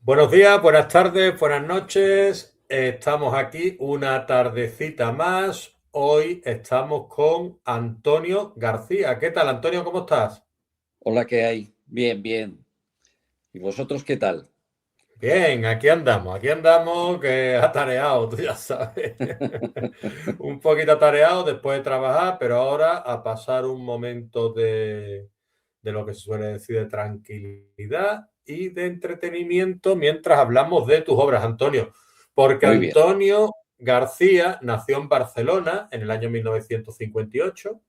Buenos días, buenas tardes, buenas noches. Estamos aquí una tardecita más. Hoy estamos con Antonio García. ¿Qué tal, Antonio? ¿Cómo estás? Hola, ¿qué hay? Bien, bien. ¿Y vosotros qué tal? Bien, aquí andamos, que atareado, tú ya sabes. Un poquito atareado después de trabajar, pero ahora a pasar un momento de lo que se suele decir de tranquilidad y de entretenimiento mientras hablamos de tus obras, Antonio. Porque Muy bien. Antonio García nació en Barcelona en el año 1958.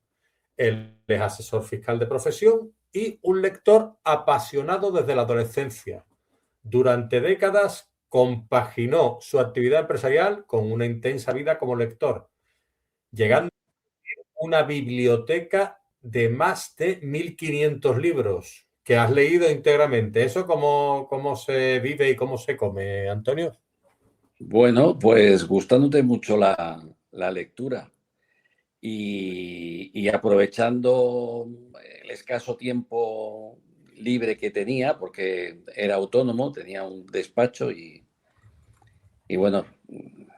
Él es asesor fiscal de profesión y un lector apasionado desde la adolescencia. Durante décadas compaginó su actividad empresarial con una intensa vida como lector, llegando a una biblioteca de más de 1.500 libros que has leído íntegramente. ¿Eso cómo se vive y cómo se come, Antonio? Bueno, pues gustándote mucho la lectura y aprovechando el escaso tiempo libre que tenía, porque era autónomo, tenía un despacho y bueno,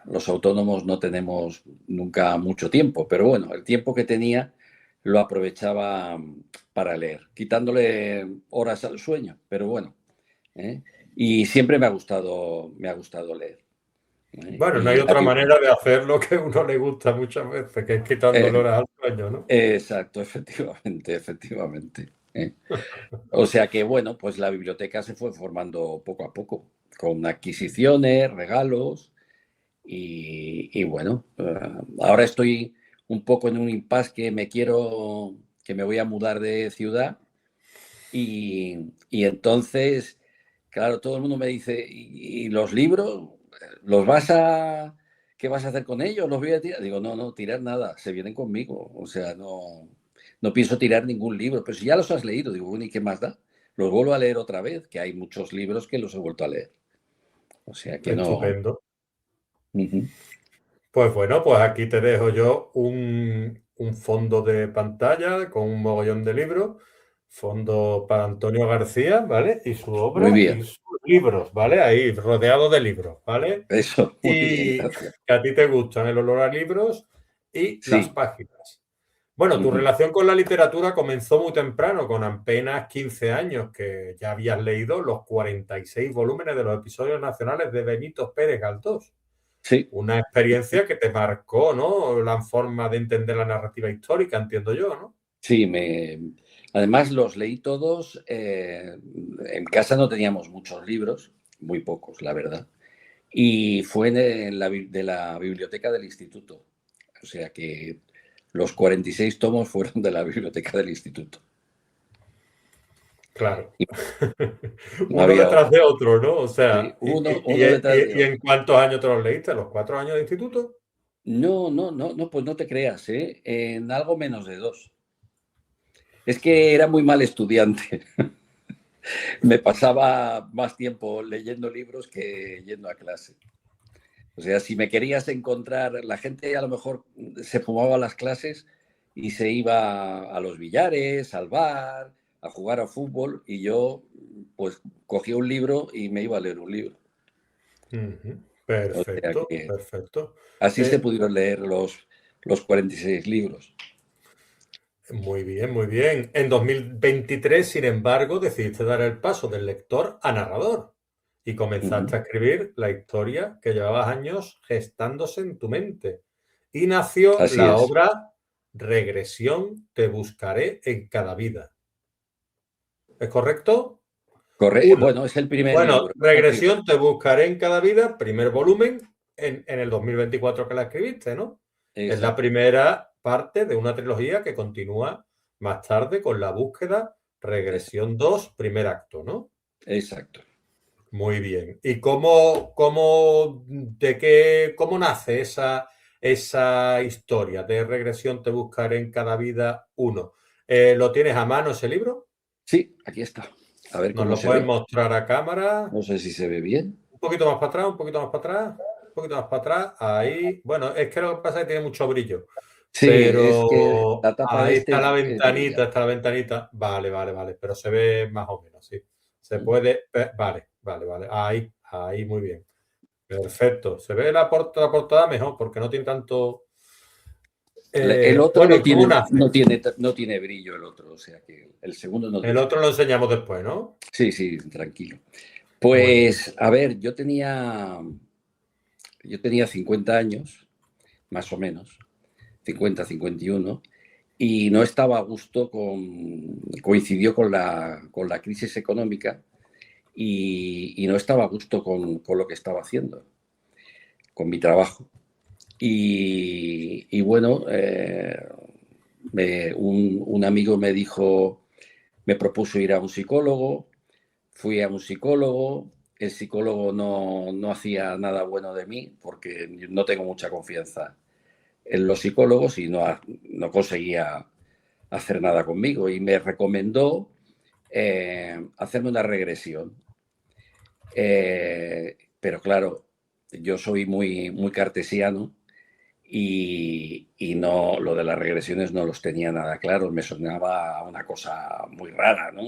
los autónomos no tenemos nunca mucho tiempo, pero bueno, el tiempo que tenía lo aprovechaba para leer, quitándole horas al sueño, pero bueno. ¿Eh? Y siempre me ha gustado leer. ¿Eh? Bueno, no hay Y otra manera de hacer lo que a uno le gusta muchas veces, que es quitándole eh, horas al sueño, ¿no? exacto, efectivamente, efectivamente. O sea que, bueno, pues la biblioteca se fue formando poco a poco, con adquisiciones, regalos y bueno, ahora estoy un poco en un impasse que me voy a mudar de ciudad y entonces, claro, todo el mundo me dice, ¿y los libros? ¿Los vas a... ¿Qué vas a hacer con ellos? ¿Los voy a tirar? Digo, no, no, tirar nada, se vienen conmigo. O sea, no, no pienso tirar ningún libro. Pero si ya los has leído, digo, bueno, ¿y qué más da? Los vuelvo a leer otra vez, que hay muchos libros que los he vuelto a leer. O sea que no. Estupendo. Ujú. Pues bueno, pues aquí te dejo yo un fondo de pantalla con un mogollón de libros, fondo para Antonio García, ¿vale? Y su Muy obra y bien. sus libros, ¿vale? Ahí, rodeado de libros, ¿vale? Eso, muy bien, Y gracias. que a ti te gustan el olor a libros y las Sí. páginas. Bueno, tu Ujú. relación con la literatura comenzó muy temprano, con apenas 15 años, que ya habías leído los 46 volúmenes de los episodios nacionales de Benito Pérez Galdós. Sí, Una experiencia que te marcó, ¿no? La forma de entender la narrativa histórica, entiendo yo, ¿no? sí, además los leí todos. En casa no teníamos muchos libros, muy pocos, la verdad. Y fue de la biblioteca del instituto. O sea que los 46 tomos fueron de la biblioteca del instituto. Claro. Y no Uno había detrás otra. de otro, ¿no? O Sí, sea, uno detrás de y ¿en otro. cuántos años te los leíste? ¿Los 4 años de instituto? No, no, no, no, pues no te creas, ¿eh? En algo menos de dos. Es que era muy mal estudiante. Me pasaba más tiempo leyendo libros que yendo a clase. O sea, si me querías encontrar, la gente a lo mejor se fumaba las clases y se iba a los billares, al bar, a jugar a fútbol y yo pues cogía un libro y me iba a leer un libro. Ujú. O sea Perfecto, que perfecto. así se Eh, pudieron leer los 46 libros. Muy bien, muy bien. En 2023, sin embargo, decidiste dar el paso del lector a narrador y comenzaste Ujú. a escribir la historia que llevabas años gestándose en tu mente. Y nació Así la es. obra Regresión, te buscaré en cada vida. ¿Es correcto? Uno. Bueno, es el primer Bueno, libro. El primer. Regresión, te buscaré en cada vida, primer volumen, en el 2024 que la escribiste, ¿no? Es la Exacto, primera parte de una trilogía que continúa más tarde con la búsqueda, es- Regresión 2, primer acto, ¿no? exacto. Muy bien. ¿Y cómo nace esa historia de Regresión, te buscaré en cada vida uno? ¿Lo tienes a mano ese libro? Sí, aquí está. A ver ¿Nos cómo lo se puedes ve. mostrar a cámara? No sé si se ve bien. Un poquito más para atrás, un poquito más para atrás, un poquito más para atrás. Ahí. Bueno, es que lo que pasa es que tiene mucho brillo. Sí, es que Pero la tapa de ahí este está la es brilla. ventanita, está la ventanita. Vale, vale, vale. Pero se ve más o menos, sí. Se Mm. puede. Vale. Vale, vale. Ahí, muy bien. Perfecto. Se ve la portada mejor porque no tiene tanto... El otro bueno, no ¿y cómo tiene, nace? no tiene brillo el otro, o sea que el segundo no El tiene. otro lo enseñamos después, ¿no? Sí, sí, tranquilo. Muy bien. Pues, a ver, yo tenía 50 años, más o menos, 50, 51, y no estaba a gusto coincidió con la crisis económica y no estaba a gusto con lo que estaba haciendo, con mi trabajo. Y bueno, un amigo me dijo, me propuso ir a un psicólogo, fui a un psicólogo, el psicólogo no hacía nada bueno de mí porque no tengo mucha confianza en los psicólogos y no conseguía hacer nada conmigo y me recomendó hacerme una regresión. Pero claro, yo soy muy cartesiano y no, lo de las regresiones no los tenía nada claros, me sonaba una cosa muy rara, ¿no?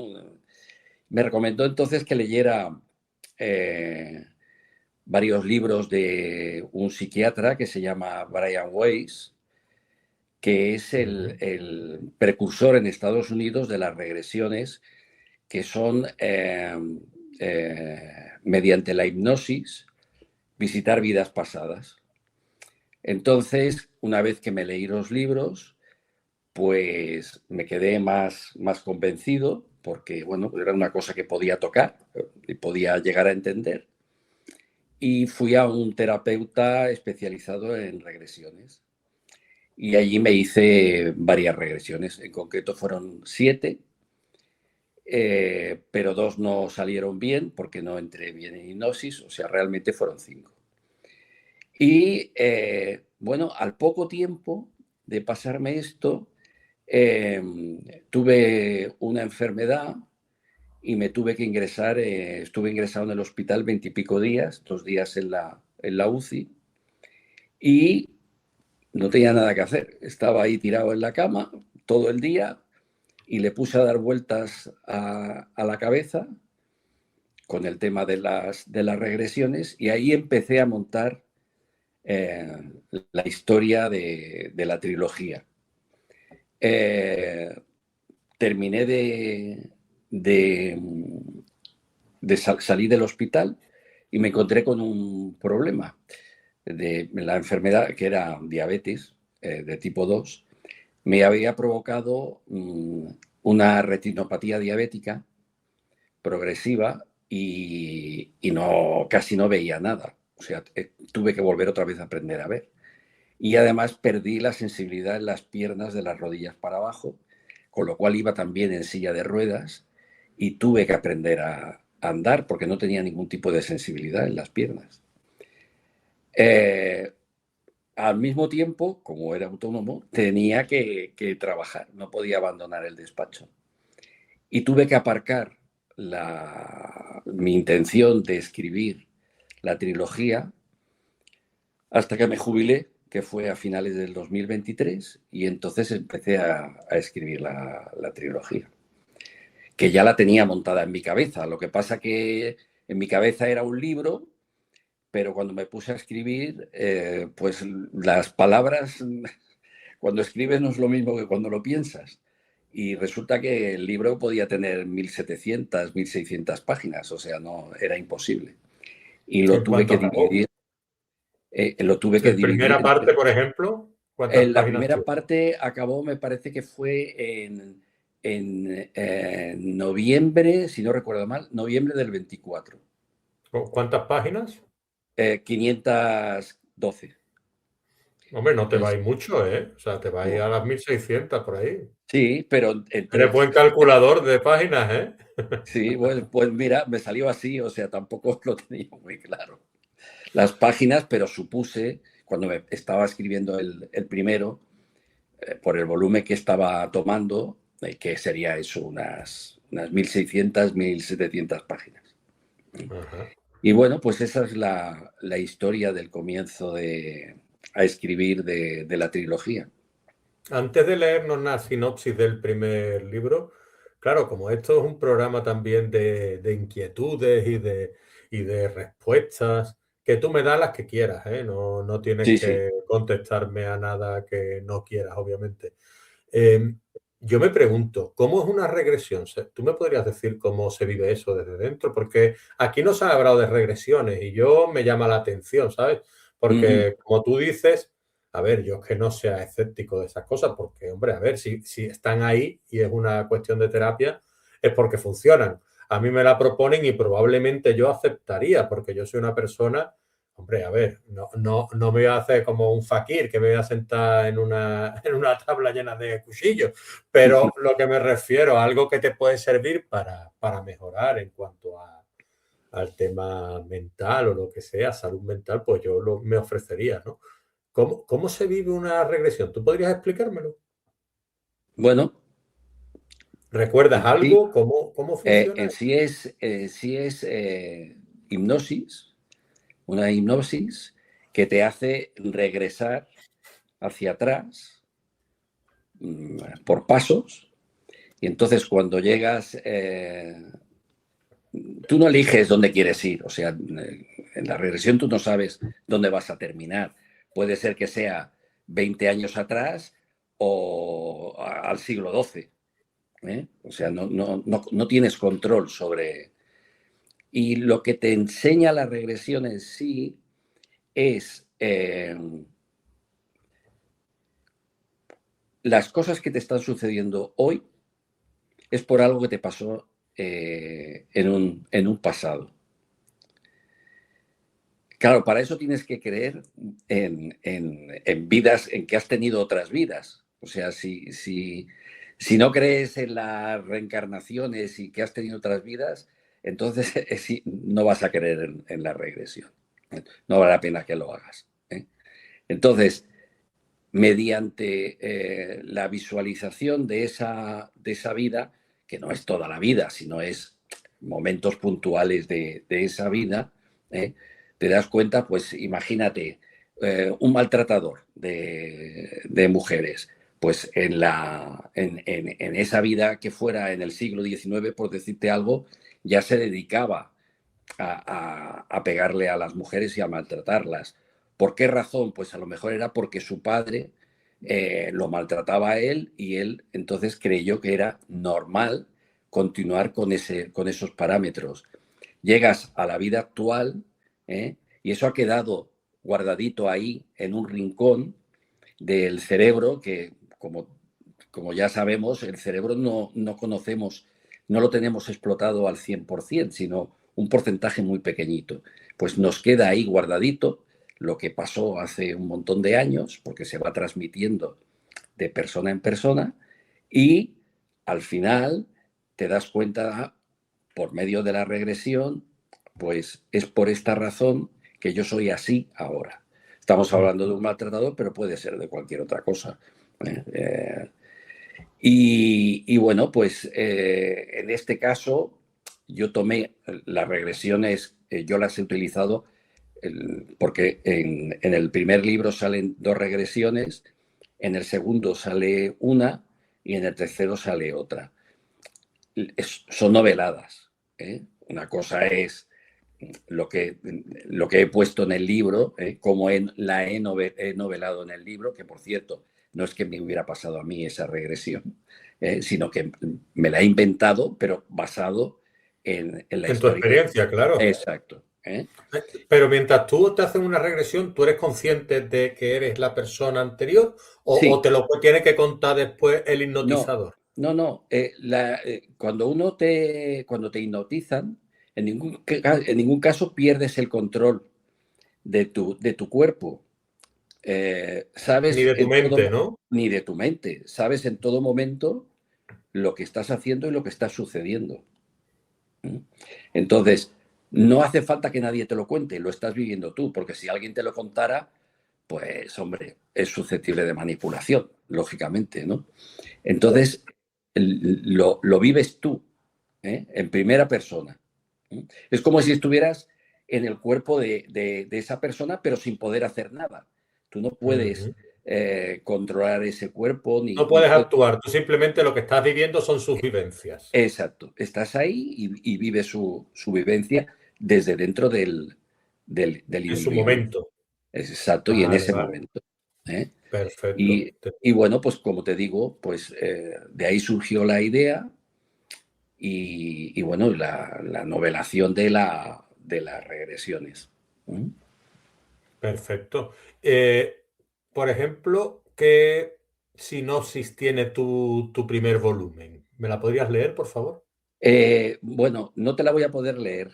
Me recomendó entonces que leyera eh, varios libros de un psiquiatra que se llama Brian Weiss, que es el precursor en Estados Unidos de las regresiones, que son mediante la hipnosis visitar vidas pasadas. Entonces, una vez que me leí los libros, pues me quedé más convencido porque, bueno, era una cosa que podía tocar y podía llegar a entender. Y fui a un terapeuta especializado en regresiones. Y allí me hice varias regresiones. En concreto fueron 7, pero 2 no salieron bien porque no entré bien en hipnosis. O sea, realmente fueron 5. Y bueno, al poco tiempo de pasarme esto, eh, tuve una enfermedad y me tuve que ingresar, estuve ingresado en el hospital 20 y pico días, 2 días en la UCI, y no tenía nada que hacer. Estaba ahí tirado en la cama todo el día y le puse a dar vueltas a la cabeza con el tema de las regresiones y ahí empecé a montar eh, la historia de la trilogía. Eh, terminé de, salir del hospital y me encontré con un problema de la enfermedad que era diabetes de tipo 2. Me había provocado una retinopatía diabética progresiva y no, casi no veía nada. O sea, tuve que volver otra vez a aprender a ver. Y además perdí la sensibilidad en las piernas de las rodillas para abajo, con lo cual iba también en silla de ruedas y tuve que aprender a andar porque no tenía ningún tipo de sensibilidad en las piernas. Eh, Al mismo tiempo, como era autónomo, tenía que trabajar, no podía abandonar el despacho. Y tuve que aparcar mi intención de escribir la trilogía hasta que me jubilé, que fue a finales del 2023, y entonces empecé a escribir la trilogía, que ya la tenía montada en mi cabeza. Lo que pasa que en mi cabeza era un libro, pero cuando me puse a escribir, pues las palabras, cuando escribes no es lo mismo que cuando lo piensas. Y resulta que el libro podía tener 1700, 1600 páginas, o sea, no era imposible. Y lo ¿En tuve cuánto que acabó? dividir. Lo tuve que En dividir primera parte, por ejemplo, ¿cuántas La páginas primera tiene? parte acabó, me parece que fue noviembre, si no recuerdo mal, noviembre del 24. ¿Cuántas páginas? 512. Hombre, no te va a Es- ir mucho, ¿eh? O sea, te va a ir no. a las 1600 por ahí. Sí, pero entre Eres buen calculador de páginas, ¿eh? sí, pues mira, me salió así, o sea, tampoco lo tenía muy claro. Las páginas, pero supuse, cuando me estaba escribiendo el primero, por el volumen que estaba tomando, que sería eso, unas 1600, 1700 páginas. Ajá. Y bueno, pues esa es la historia del comienzo a escribir de la trilogía. Antes de leernos una sinopsis del primer libro, claro, como esto es un programa también de inquietudes y de respuestas, que tú me das las que quieras, ¿eh? No, no tienes Sí, sí. que contestarme a nada que no quieras, obviamente. Eh, yo me pregunto, ¿cómo es una regresión? ¿Tú me podrías decir cómo se vive eso desde dentro? Porque aquí no se ha hablado de regresiones y yo me llama la atención, ¿sabes? Ujú. Porque como tú dices, a ver, yo es que no sea escéptico de esas cosas, porque, hombre, a ver, si están ahí y es una cuestión de terapia, es porque funcionan. A mí me la proponen y probablemente yo aceptaría, porque yo soy una persona. Hombre, a ver, no me voy a hacer como un fakir que me voy a sentar en una tabla llena de cuchillos, pero lo que me refiero a algo que te puede servir para mejorar en cuanto al tema mental o lo que sea, salud mental, pues yo me ofrecería, ¿no? ¿Cómo se vive una regresión? ¿Tú podrías explicármelo? Bueno, ¿Recuerdas sí, algo? ¿Cómo funciona? sí es hipnosis, una hipnosis que te hace regresar hacia atrás por pasos. Y entonces cuando llegas, tú no eliges dónde quieres ir. O sea, en la regresión tú no sabes dónde vas a terminar. Puede ser que sea 20 años atrás o al siglo XII. ¿Eh? O sea, no tienes control sobre... Y lo que te enseña la regresión en sí es las cosas que te están sucediendo hoy es por algo que te pasó en un pasado. Claro, para eso tienes que creer en vidas, en que has tenido otras vidas. O sea, si no crees en las reencarnaciones y que has tenido otras vidas, entonces no vas a creer en la regresión. No vale la pena que lo hagas. ¿Eh? Entonces, mediante la visualización de esa vida, que no es toda la vida, sino es momentos puntuales de esa vida, te das cuenta, pues imagínate, un maltratador de mujeres, pues en esa vida que fuera en el siglo XIX, por decirte algo, ya se dedicaba a pegarle a las mujeres y a maltratarlas. ¿Por qué razón? Pues a lo mejor era porque su padre lo maltrataba a él y él entonces creyó que era normal continuar con esos parámetros. Llegas a la vida actual y eso ha quedado guardadito ahí en un rincón del cerebro que, como ya sabemos, el cerebro no conocemos, no lo tenemos explotado al 100%, sino un porcentaje muy pequeñito. Pues nos queda ahí guardadito lo que pasó hace un montón de años, porque se va transmitiendo de persona en persona, y al final te das cuenta, por medio de la regresión, pues es por esta razón que yo soy así ahora. Estamos hablando de un maltratador, pero puede ser de cualquier otra cosa. Y bueno, pues en este caso yo tomé las regresiones, yo las he utilizado porque en el primer libro salen dos regresiones, en el segundo sale una y en el tercero sale otra. Son noveladas. ¿Eh? Una cosa es lo que he puesto en el libro, como he novelado en el libro, que por cierto, no es que me hubiera pasado a mí esa regresión, sino que me la he inventado, pero basado en la En tu historia. experiencia, claro. Exacto. Pero mientras tú te haces una regresión, ¿tú eres consciente de que eres la persona anterior o Sí, te lo tiene que contar después el no, hipnotizador? no. Cuando te hipnotizan, en ningún caso pierdes el control de tu cuerpo. Ni Sabes de tu en mente, todo, ¿no? ni de tu mente, sabes en todo momento lo que estás haciendo y lo que está sucediendo. ¿Mm? Entonces, no hace falta que nadie te lo cuente, lo estás viviendo tú, porque si alguien te lo contara, pues hombre, es susceptible de manipulación, lógicamente, ¿no? Entonces, lo vives tú, en primera persona. ¿Eh? Es como si estuvieras en el cuerpo de esa persona, pero sin poder hacer nada. Tú no puedes Ujú. controlar ese cuerpo, No ni puedes puedes... actuar, tú simplemente lo que estás viviendo son sus vivencias. Exacto, estás ahí y vives su vivencia desde dentro del En su individuo. momento. Exacto, y en Vale, ese vale. momento. ¿Eh? Perfecto. Y bueno, pues como te digo, pues de ahí surgió la idea y bueno, la novelación de las regresiones. ¿Mm? Perfecto. Eh, por ejemplo, ¿qué sinopsis tiene tu primer volumen? ¿Me la podrías leer, por favor? Bueno, no te la voy a poder leer,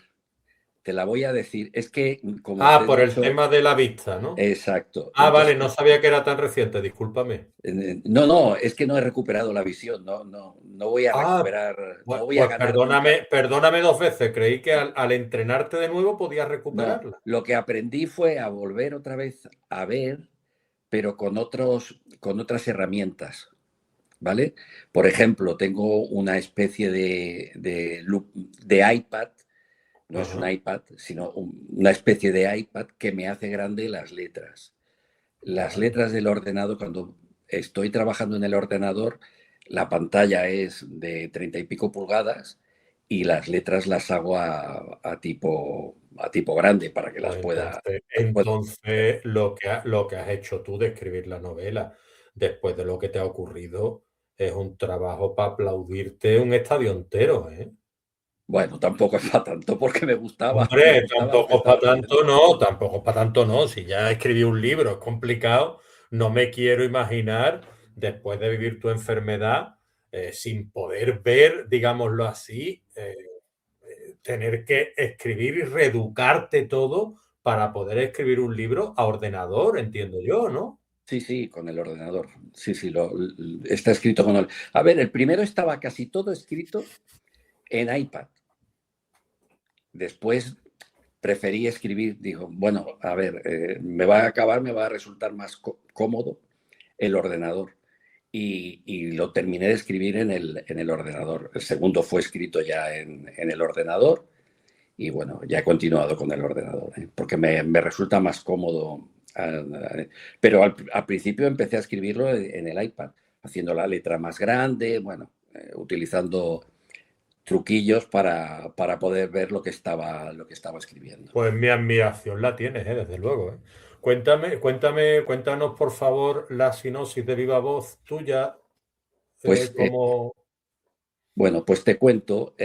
te la voy a decir. Es que, como te Ah, he por el dicho, tema de la vista, ¿no? exacto. Ah, vale, Entonces, no sabía que era tan reciente, discúlpame. no, no, es que no he recuperado la visión, no, no, no voy a Ah, recuperar, no pues, voy a pues ganar nunca. perdóname dos veces. Creí que al entrenarte de nuevo podías No, recuperarla. lo que aprendí fue a volver otra vez a ver, pero con otras herramientas, ¿vale? Por ejemplo, tengo una especie de iPad, no es un Ajá, iPad, sino una especie de iPad que me hace grande las letras. Las vale. letras del ordenador, cuando estoy trabajando en el ordenador, la pantalla es de 30 y pico pulgadas y las letras las hago a tipo grande para que Pues las pueda ver. entonces lo que has hecho tú de escribir la novela, después de lo que te ha ocurrido, es un trabajo para aplaudirte un estadio entero, ¿eh? Bueno, tampoco es para tanto porque me Hombre, gustaba lo que estaba haciendo. tampoco es para tanto no. Si ya escribí un libro, es complicado, no me quiero imaginar, después de vivir tu enfermedad, sin poder ver, digámoslo así, tener que escribir y reeducarte todo para poder escribir un libro a ordenador, entiendo yo, ¿no? Sí, sí, con el ordenador. Sí, sí, está escrito con el... A ver, el primero estaba casi todo escrito en iPad. Después preferí escribir, digo, bueno, a ver, me va a resultar más cómodo el ordenador. Y lo terminé de escribir en el ordenador. El segundo fue escrito ya en el ordenador y bueno, ya he continuado con el ordenador, ¿eh? Porque me resulta más cómodo. Pero al principio empecé a escribirlo en el iPad, haciendo la letra más grande, bueno, utilizando truquillos para poder ver lo que estaba escribiendo. Pues mi admiración la tienes, desde luego, ¿eh? Cuéntanos por favor la sinopsis de viva voz tuya, Pues como... bueno, pues te cuento,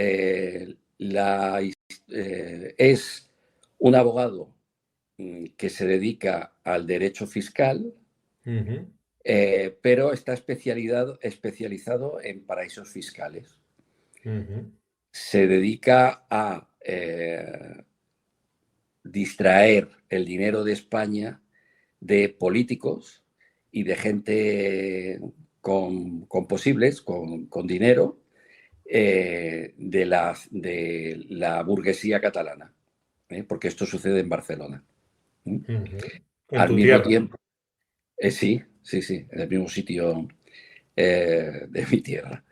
es un abogado que se dedica al derecho fiscal, Ujú, pero está especializado en paraísos fiscales. ujú, Se dedica a distraer el dinero de España de políticos y de gente con posibles, con dinero, de la burguesía catalana, porque esto sucede en Barcelona. ¿Eh? ujú. En Al tu mismo tierra. tiempo, sí, sí, sí, en el mismo sitio de mi tierra.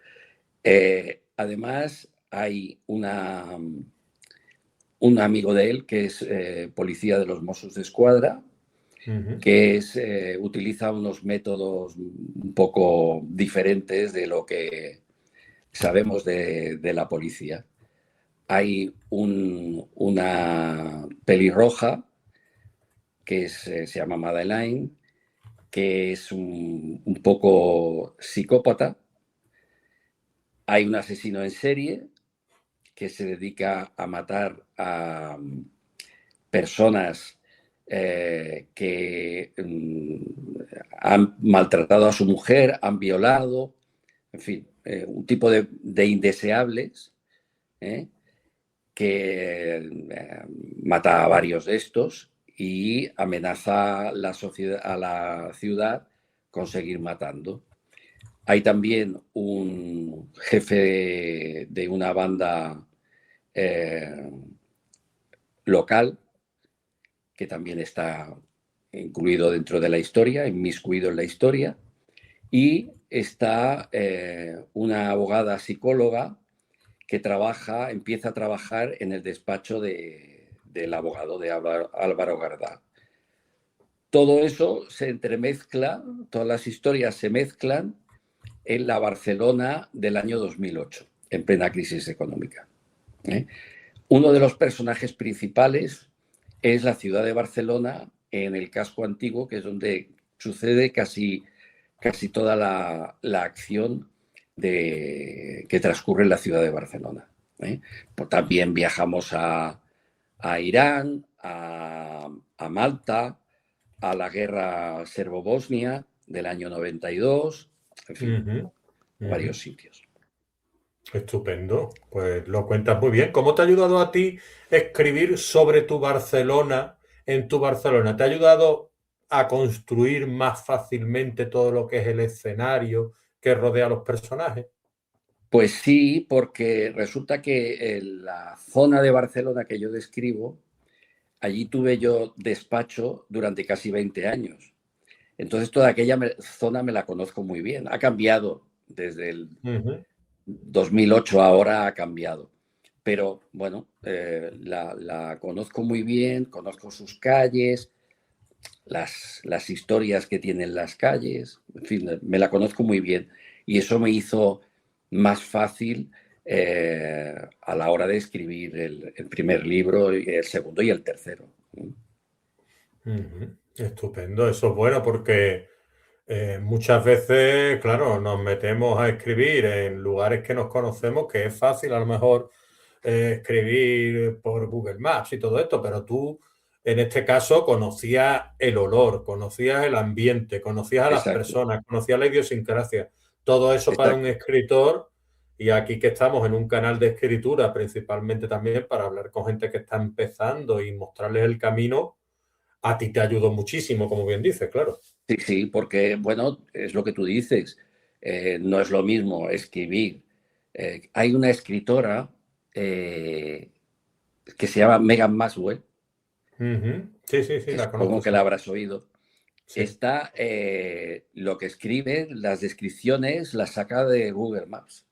Además, hay un amigo de él que es policía de los Mossos de Escuadra, Ujú, que utiliza unos métodos un poco diferentes de lo que sabemos de la policía. Hay una pelirroja se llama Madeleine, que es un poco psicópata. Hay un asesino en serie que se dedica a matar a personas que han maltratado a su mujer, han violado, en fin, un tipo de indeseables, ¿eh? Que mata a varios de estos y amenaza a la ciudad con seguir matando. Hay también un jefe de una banda eh, local que también está incluido dentro de la historia, inmiscuido en la historia, y está una abogada psicóloga que empieza a trabajar en el despacho del abogado de Álvaro Gardá. todo eso se entremezcla, todas las historias se mezclan en la Barcelona del año 2008, en plena crisis económica. Uno de los personajes principales es la ciudad de Barcelona, en el casco antiguo, que es donde sucede casi toda la acción que transcurre en la ciudad de Barcelona. Pues también viajamos a Irán, a Malta, a la guerra serbo-bosnia del año 92, en fin, varios sitios. Estupendo, pues lo cuentas muy bien. ¿Cómo te ha ayudado a ti escribir sobre tu Barcelona en tu Barcelona? ¿Te ha ayudado a construir más fácilmente todo lo que es el escenario que rodea a los personajes? Pues sí, porque resulta que en la zona de Barcelona que yo describo, allí tuve yo despacho durante casi 20 años. Entonces toda aquella zona me la conozco muy bien. Ha cambiado desde el 2008, ahora ha cambiado. Pero bueno, la conozco muy bien, conozco sus calles, las historias que tienen las calles, en fin, me la conozco muy bien. Y eso me hizo más fácil a la hora de escribir el primer libro, el segundo y el tercero. Estupendo, eso es bueno porque muchas veces, claro, nos metemos a escribir en lugares que nos conocemos, que es fácil a lo mejor escribir por Google Maps y todo esto, pero tú en este caso conocías el olor, conocías el ambiente, conocías a las Exacto, personas, conocías la idiosincrasia. Todo eso para un exacto. escritor, y aquí que estamos en un canal de escritura, principalmente también para hablar con gente que está empezando y mostrarles el camino, a ti te ayudó muchísimo, como bien dices, claro. Sí, sí, porque, bueno, es lo que tú dices. No es lo mismo escribir. Hay una escritora que se llama Megan Maswell, Sí, sí, sí, que la conozco, supongo que la sí. habrás oído. Sí. Está, lo que escribe, las descripciones las saca de Google Maps.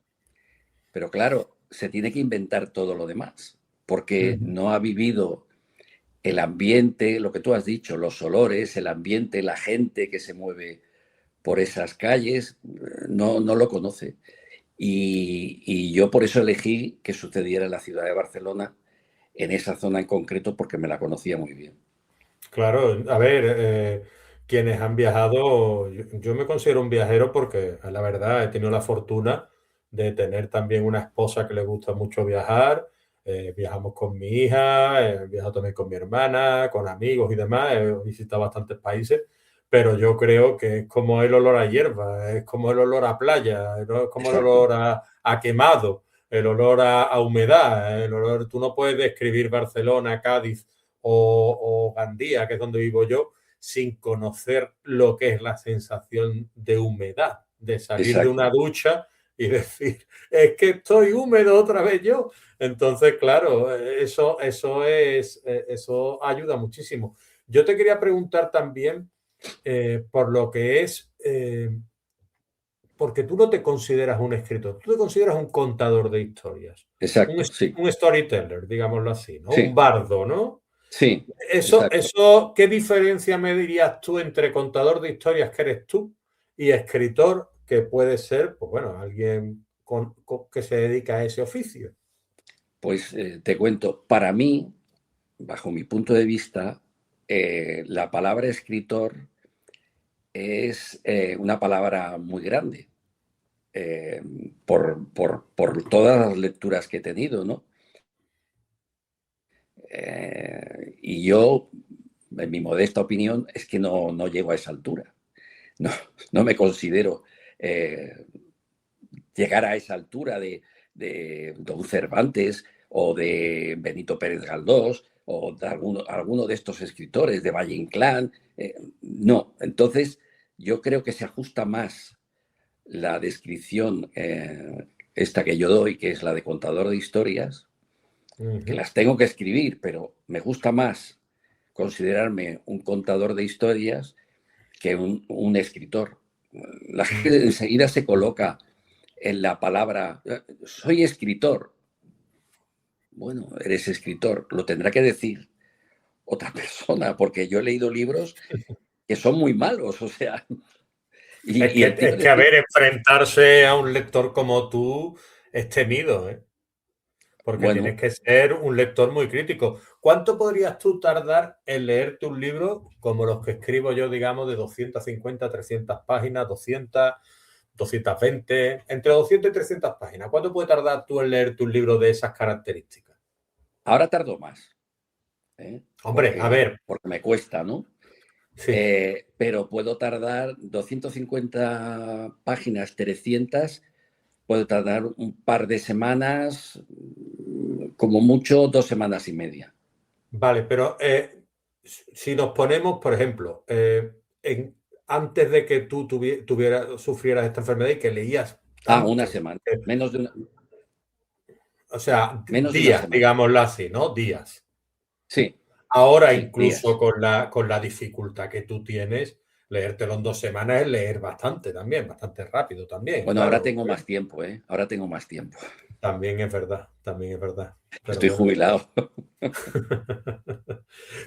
Pero claro, se tiene que inventar todo lo demás, porque Ujú, no ha vivido el ambiente, lo que tú has dicho, los olores, el ambiente, la gente que se mueve por esas calles, no lo conoce. Y yo por eso elegí que sucediera en la ciudad de Barcelona, en esa zona en concreto, porque me la conocía muy bien. claro, a ver, quienes han viajado, yo me considero un viajero porque la verdad he tenido la fortuna de tener también una esposa que le gusta mucho viajar. Viajamos con mi hija, he viajado también con mi hermana, con amigos y demás, he visitado bastantes países, pero yo creo que es como el olor a hierba, es como el olor a playa, es como el Exacto, olor a quemado, el olor a humedad, el olor, tú no puedes describir Barcelona, Cádiz o Gandía, que es donde vivo yo, sin conocer lo que es la sensación de humedad, de salir de una exacto. ducha y decir, es que estoy húmedo otra vez yo. Entonces, claro, eso ayuda muchísimo. Yo te quería preguntar también por lo que es, porque tú no te consideras un escritor, tú te consideras un contador de historias, Exacto, sí, un storyteller, digámoslo así, ¿no? Un sí, bardo, ¿no? sí, exacto. ¿Qué diferencia me dirías tú entre contador de historias que eres tú y escritor que puede ser, pues bueno, alguien que se dedica a ese oficio? Pues te cuento, para mí, bajo mi punto de vista, la palabra escritor es una palabra muy grande, eh, por todas las lecturas que he tenido, ¿no? Y yo, en mi modesta opinión, es que no llego a esa altura. No, no me considero eh, llegar a esa altura de Don Cervantes o de Benito Pérez Galdós o de alguno de estos escritores de Valle Inclán. No, entonces yo creo que se ajusta más la descripción esta que yo doy, que es la de contador de historias, que Ujú, las tengo que escribir, pero me gusta más considerarme un contador de historias que un escritor. La gente ujú. enseguida se coloca en la palabra, soy escritor. Bueno, eres escritor, lo tendrá que decir otra persona, porque yo he leído libros que son muy malos, o sea. Es que, a ver, enfrentarse a un lector como tú es temido, ¿eh? Porque Bueno, tienes que ser un lector muy crítico. ¿Cuánto podrías tú tardar en leerte un libro como los que escribo yo, digamos, de 250, 300 páginas, 200, 220, entre 200 y 300 páginas? ¿Cuánto puede tardar tú en leerte un libro de esas características? ahora tardo más, ¿eh? Hombre, a ver, Porque me cuesta, ¿no? sí. Pero puedo tardar 250 páginas, 300, puedo tardar un par de semanas, como mucho 2 semanas y media. Vale, pero si nos ponemos, por ejemplo, antes de que tú sufrieras esta enfermedad y que leías Una tanto, semana, o sea, menos de una días, semana. digámoslo así, ¿no? Días. Sí, Ahora, sí, incluso días. con la dificultad que tú tienes, leértelo en 2 semanas es leer bastante también, bastante rápido también, Bueno, ahora claro. tengo más tiempo, ¿eh? Ahora tengo más tiempo. También es verdad, también es verdad. Pero Estoy bueno. jubilado,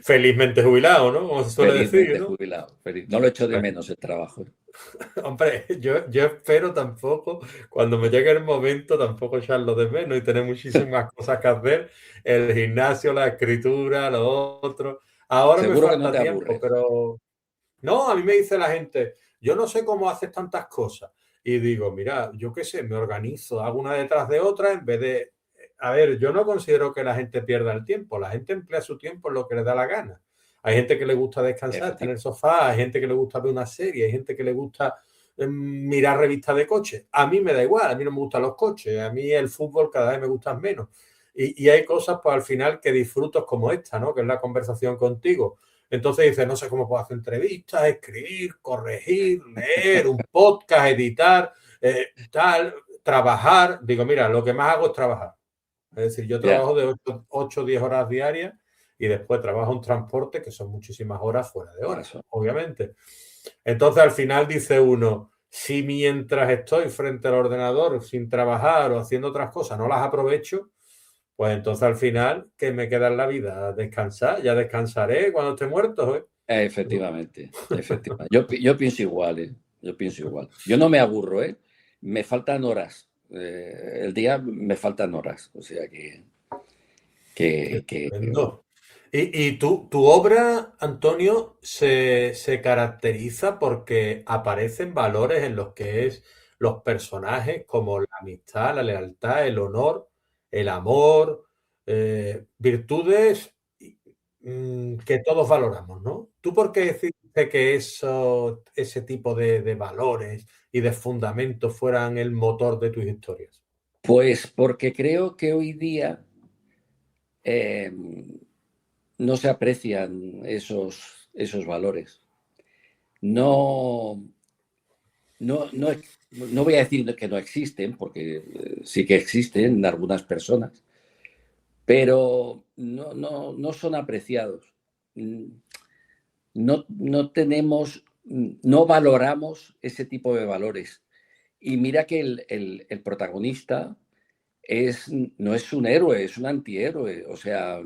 Felizmente jubilado, ¿no? Como se suele decir, felizmente ¿no? jubilado. No lo echo de Bueno, menos el trabajo. hombre, yo espero tampoco, cuando me llegue el momento, tampoco echarlo de menos y tener muchísimas cosas que hacer. El gimnasio, la escritura, lo otro. Ahora me Seguro que no falta te tiempo, aburres. pero no, a mí me dice la gente, yo no sé cómo haces tantas cosas. Y digo, mira, yo qué sé, me organizo, hago una detrás de otra en vez de... A ver, yo no considero que la gente pierda el tiempo, la gente emplea su tiempo en lo que le da la gana. Hay gente que le gusta descansar, estar en el Efectivamente. sofá, hay gente que le gusta ver una serie, hay gente que le gusta mirar revistas de coches. A mí me da igual, a mí no me gustan los coches, a mí el fútbol cada vez me gusta menos. Y hay cosas, pues al final, que disfruto como esta, ¿no? Que es la conversación contigo. Entonces dice, no sé cómo puedo hacer entrevistas, escribir, corregir, leer, un podcast, editar, tal, trabajar. Digo, mira, lo que más hago es trabajar. Es decir, yo Ya, trabajo de 8 o 10 horas diarias y después trabajo en transporte, que son muchísimas horas fuera de horas, eso. obviamente. Entonces al final dice uno, si mientras estoy frente al ordenador sin trabajar o haciendo otras cosas no las aprovecho, pues entonces al final, ¿qué me queda en la vida? Descansar, ya descansaré cuando esté muerto, ¿eh? Efectivamente, efectivamente. Yo pienso igual, ¿eh? Yo pienso igual. Yo no me aburro, ¿eh? Me faltan horas. El día me faltan horas. O sea Qué que estupendo. Y tu obra, Antonio, se caracteriza porque aparecen valores en los que es los personajes como la amistad, la lealtad, el honor, el amor, virtudes que todos valoramos, ¿no? ¿Tú por qué decidiste que ese tipo de valores y de fundamentos fueran el motor de tus historias? Pues porque creo que hoy día eh, no se aprecian esos valores. No, no voy a decir que no existen, porque sí que existen en algunas personas, pero no son apreciados. No tenemos, no valoramos ese tipo de valores. Y mira que el protagonista no es un héroe, es un antihéroe. O sea,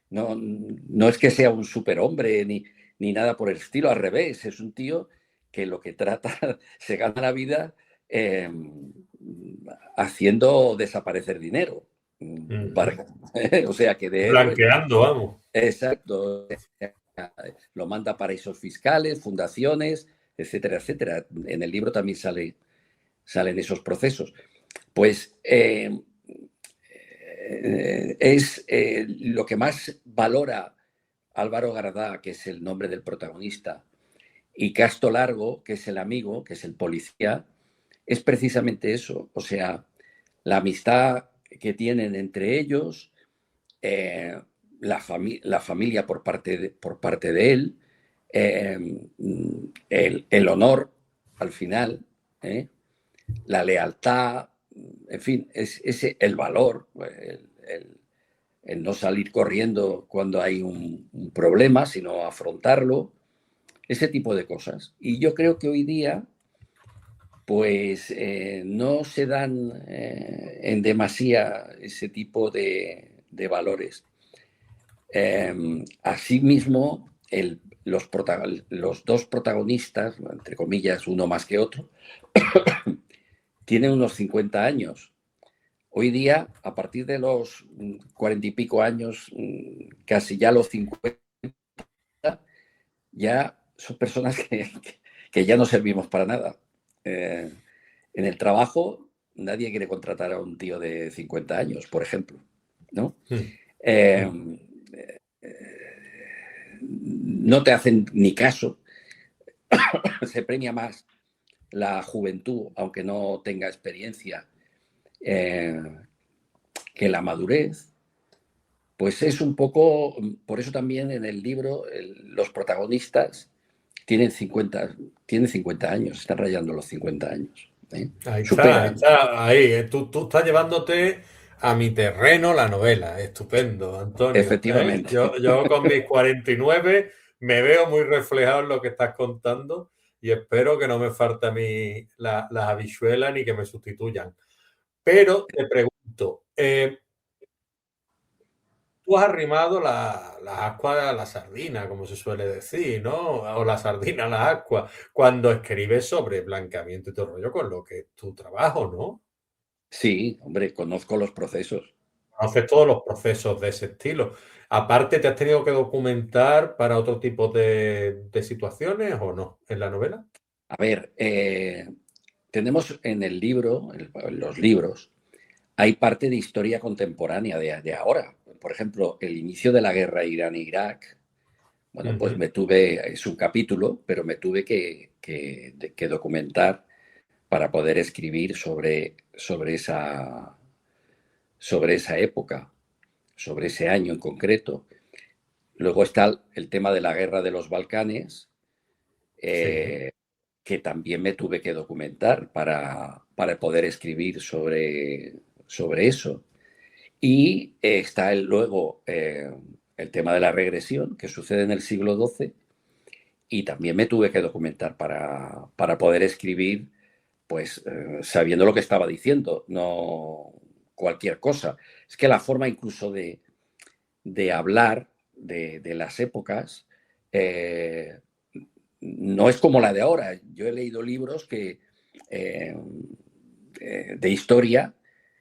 no es que sea un superhombre ni nada por el estilo, al revés, es un tío que lo que trata, se gana la vida eh, haciendo desaparecer dinero. Ujú. Para- o sea que de héroe, Blanqueando, vamos. exacto, lo manda a paraísos fiscales, fundaciones, etcétera, etcétera. En el libro también salen esos procesos. Pues es lo que más valora Álvaro Gardá, que es el nombre del protagonista, y Casto Largo, que es el amigo, que es el policía, es precisamente eso. O sea, la amistad que tienen entre ellos, eh, la familia por parte de él, eh, el honor al final, ¿eh? La lealtad, en fin, el valor, el no salir corriendo cuando hay un problema, sino afrontarlo, ese tipo de cosas. Y yo creo que hoy día, pues no se dan en demasía ese tipo de valores. Asimismo, los dos protagonistas, entre comillas, uno más que otro, tienen unos 50 años. Hoy día, a partir de los 40 y pico años, casi ya los 50, ya son personas que ya no servimos para nada. En el trabajo, nadie quiere contratar a un tío de 50 años, por ejemplo, ¿no? No te hacen ni caso. Se premia más la juventud, aunque no tenga experiencia, que la madurez. Pues es un poco, por eso también en el libro los protagonistas tienen 50 años, están rayando los 50 años. Ahí Superan. está, ahí. Tú estás llevándote a mi terreno la novela. Estupendo, Antonio. Efectivamente. Yo con mis 49 me veo muy reflejado en lo que estás contando y espero que no me falte a mí las habichuelas ni que me sustituyan. Pero te pregunto, tú has arrimado la ascua a la sardina, como se suele decir, ¿no? O la sardina a la ascua, cuando escribes sobre blanqueamiento y todo rollo, con lo que es tu trabajo, ¿no? Sí, hombre, conozco los procesos. Conoces todos los procesos de ese estilo. Aparte, ¿te has tenido que documentar para otro tipo de situaciones o no en la novela? A ver, tenemos en el libro, en los libros, hay parte de historia contemporánea de ahora. Por ejemplo, el inicio de la guerra Irán-Irak. Bueno, pues es un capítulo, pero me tuve que documentar para poder escribir sobre esa época, sobre ese año en concreto. Luego está el tema de la guerra de los Balcanes, Sí. que también me tuve que documentar para poder escribir sobre eso. Y está luego el tema de la regresión, que sucede en el siglo XII, y también me tuve que documentar para poder escribir, pues sabiendo lo que estaba diciendo, no cualquier cosa. Es que la forma incluso de hablar de las épocas eh, no es como la de ahora. Yo he leído libros eh, de historia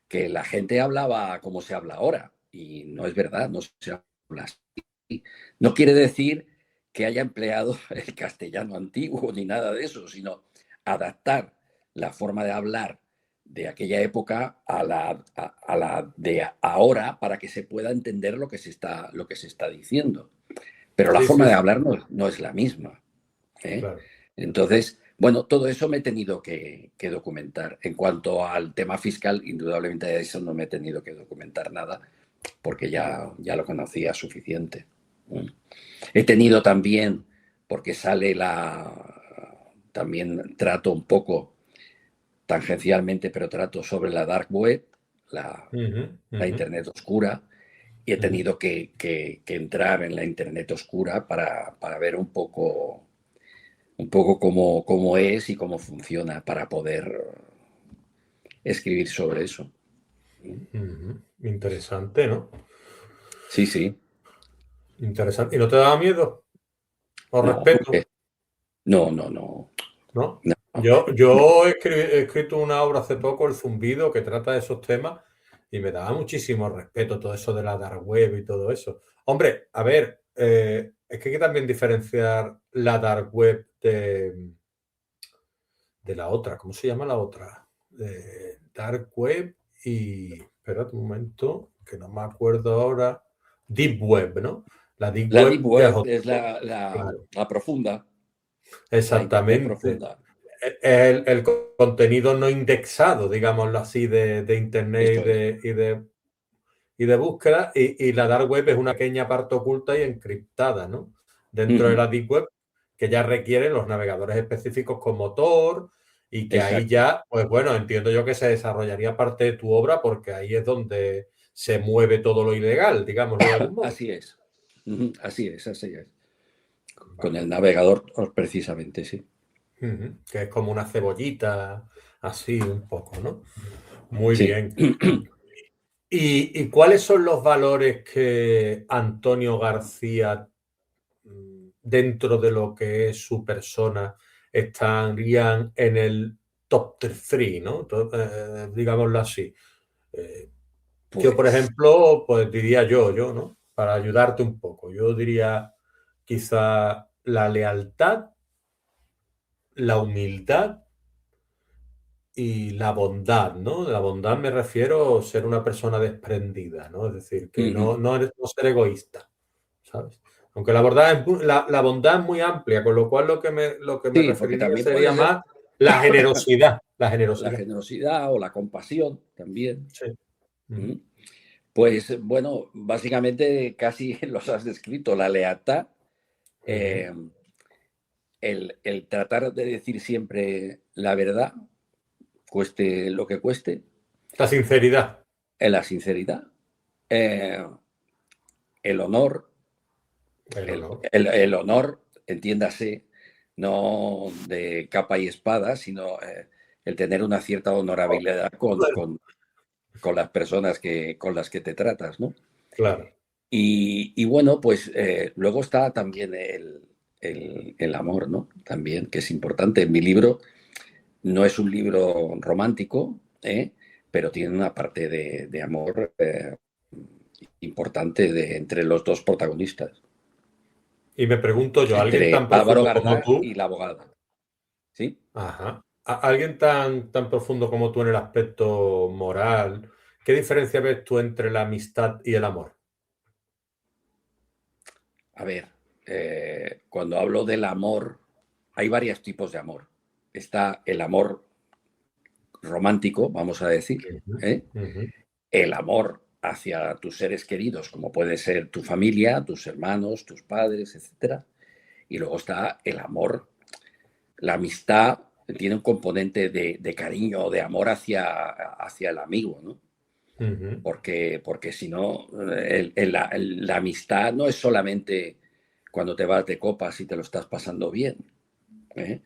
que la gente hablaba como se habla ahora y no es verdad, no se habla así. No quiere decir que haya empleado el castellano antiguo ni nada de eso, sino adaptar la forma de hablar de aquella época a la de ahora para que se pueda entender lo que se está diciendo. Pero la Sí, forma sí, de sí, hablar no es la misma. ¿Eh? claro. Entonces, bueno, todo eso me he tenido que documentar. En cuanto al tema fiscal, indudablemente de eso no me he tenido que documentar nada porque ya lo conocía suficiente. He tenido también, porque también trato un poco tangencialmente, pero trato sobre la dark web, la, Ujú, la ujú, internet oscura, y he ujú. tenido que entrar en la internet oscura para ver un poco cómo es y cómo funciona para poder escribir sobre eso. Ujú. Interesante, ¿no? Sí, sí. Interesante. ¿Y no te daba miedo o No, respeto? no, no, no, ¿No? no. Yo he escrito una obra hace poco, El Zumbido, que trata de esos temas y me daba muchísimo respeto todo eso de la dark web y todo eso. Hombre, a ver, es que hay que también diferenciar la dark web de la otra. ¿Cómo se llama la otra? Dark web y... Espérate un momento, que no me acuerdo ahora. Deep web, ¿no? La deep La deep web ya es web otra es cosa. Claro, la profunda, la internet exactamente. profunda. El contenido no indexado, digámoslo así, de Internet Eso es. y de búsqueda, y la dark web es una pequeña parte oculta y encriptada, ¿no? Dentro de Ujú. la deep web, que ya requieren los navegadores específicos con motor y que ahí Exacto. ya, pues bueno, entiendo yo que se desarrollaría parte de tu obra porque ahí es donde se mueve todo lo ilegal, digámoslo de algún modo. Así es. Ujú. Así es, así es. Con el Vale. navegador, precisamente, sí. Ujú. Que es como una cebollita, así un poco, ¿no? Muy Sí. bien. ¿Y cuáles son los valores que Antonio García dentro de lo que es su persona, estarían en el top 3, ¿no? Digámoslo así. Yo, por Pues ejemplo, pues diría yo, ¿no? Para ayudarte un poco, yo diría quizá la lealtad, la humildad y la bondad, ¿no? De la bondad me refiero a ser una persona desprendida, ¿no? Es decir, que ujú. no ser egoísta, ¿sabes? Aunque la bondad la bondad es muy amplia, con lo cual lo que me Sí, porque referiría también sería puede ser más la generosidad, la la generosidad. generosidad o la compasión también. Sí. ¿Mm? Ujú. Pues bueno, básicamente casi los has descrito, la lealtad, Ujú. eh, el tratar de decir siempre la verdad, cueste lo que cueste, La sinceridad. la sinceridad, eh, el honor, El honor. el honor, entiéndase, no de capa y espada, sino el tener una cierta honorabilidad con las personas con las que te tratas, ¿no? Claro. Y bueno, pues luego está también el amor, ¿no? También, que es importante. En mi libro no es un libro romántico, ¿eh? Pero tiene una parte de amor importante entre los dos protagonistas, Y me pregunto yo, ¿alguien entre tan Álvaro profundo como Gardá y tú? la abogada, ¿sí? Ajá. Alguien tan profundo como tú en el aspecto moral, ¿qué diferencia ves tú entre la amistad y el amor? A ver, cuando hablo del amor, hay varios tipos de amor. Está el amor romántico, vamos a decir, Ujú, ¿eh? ujú, El amor hacia tus seres queridos, como puede ser tu familia, tus hermanos, tus padres, etcétera. Y luego está el amor, la amistad tiene un componente de cariño, de amor hacia el amigo, ¿no? ujú. Porque si no, la amistad no es solamente cuando te vas de copas y te lo estás pasando bien, ¿eh?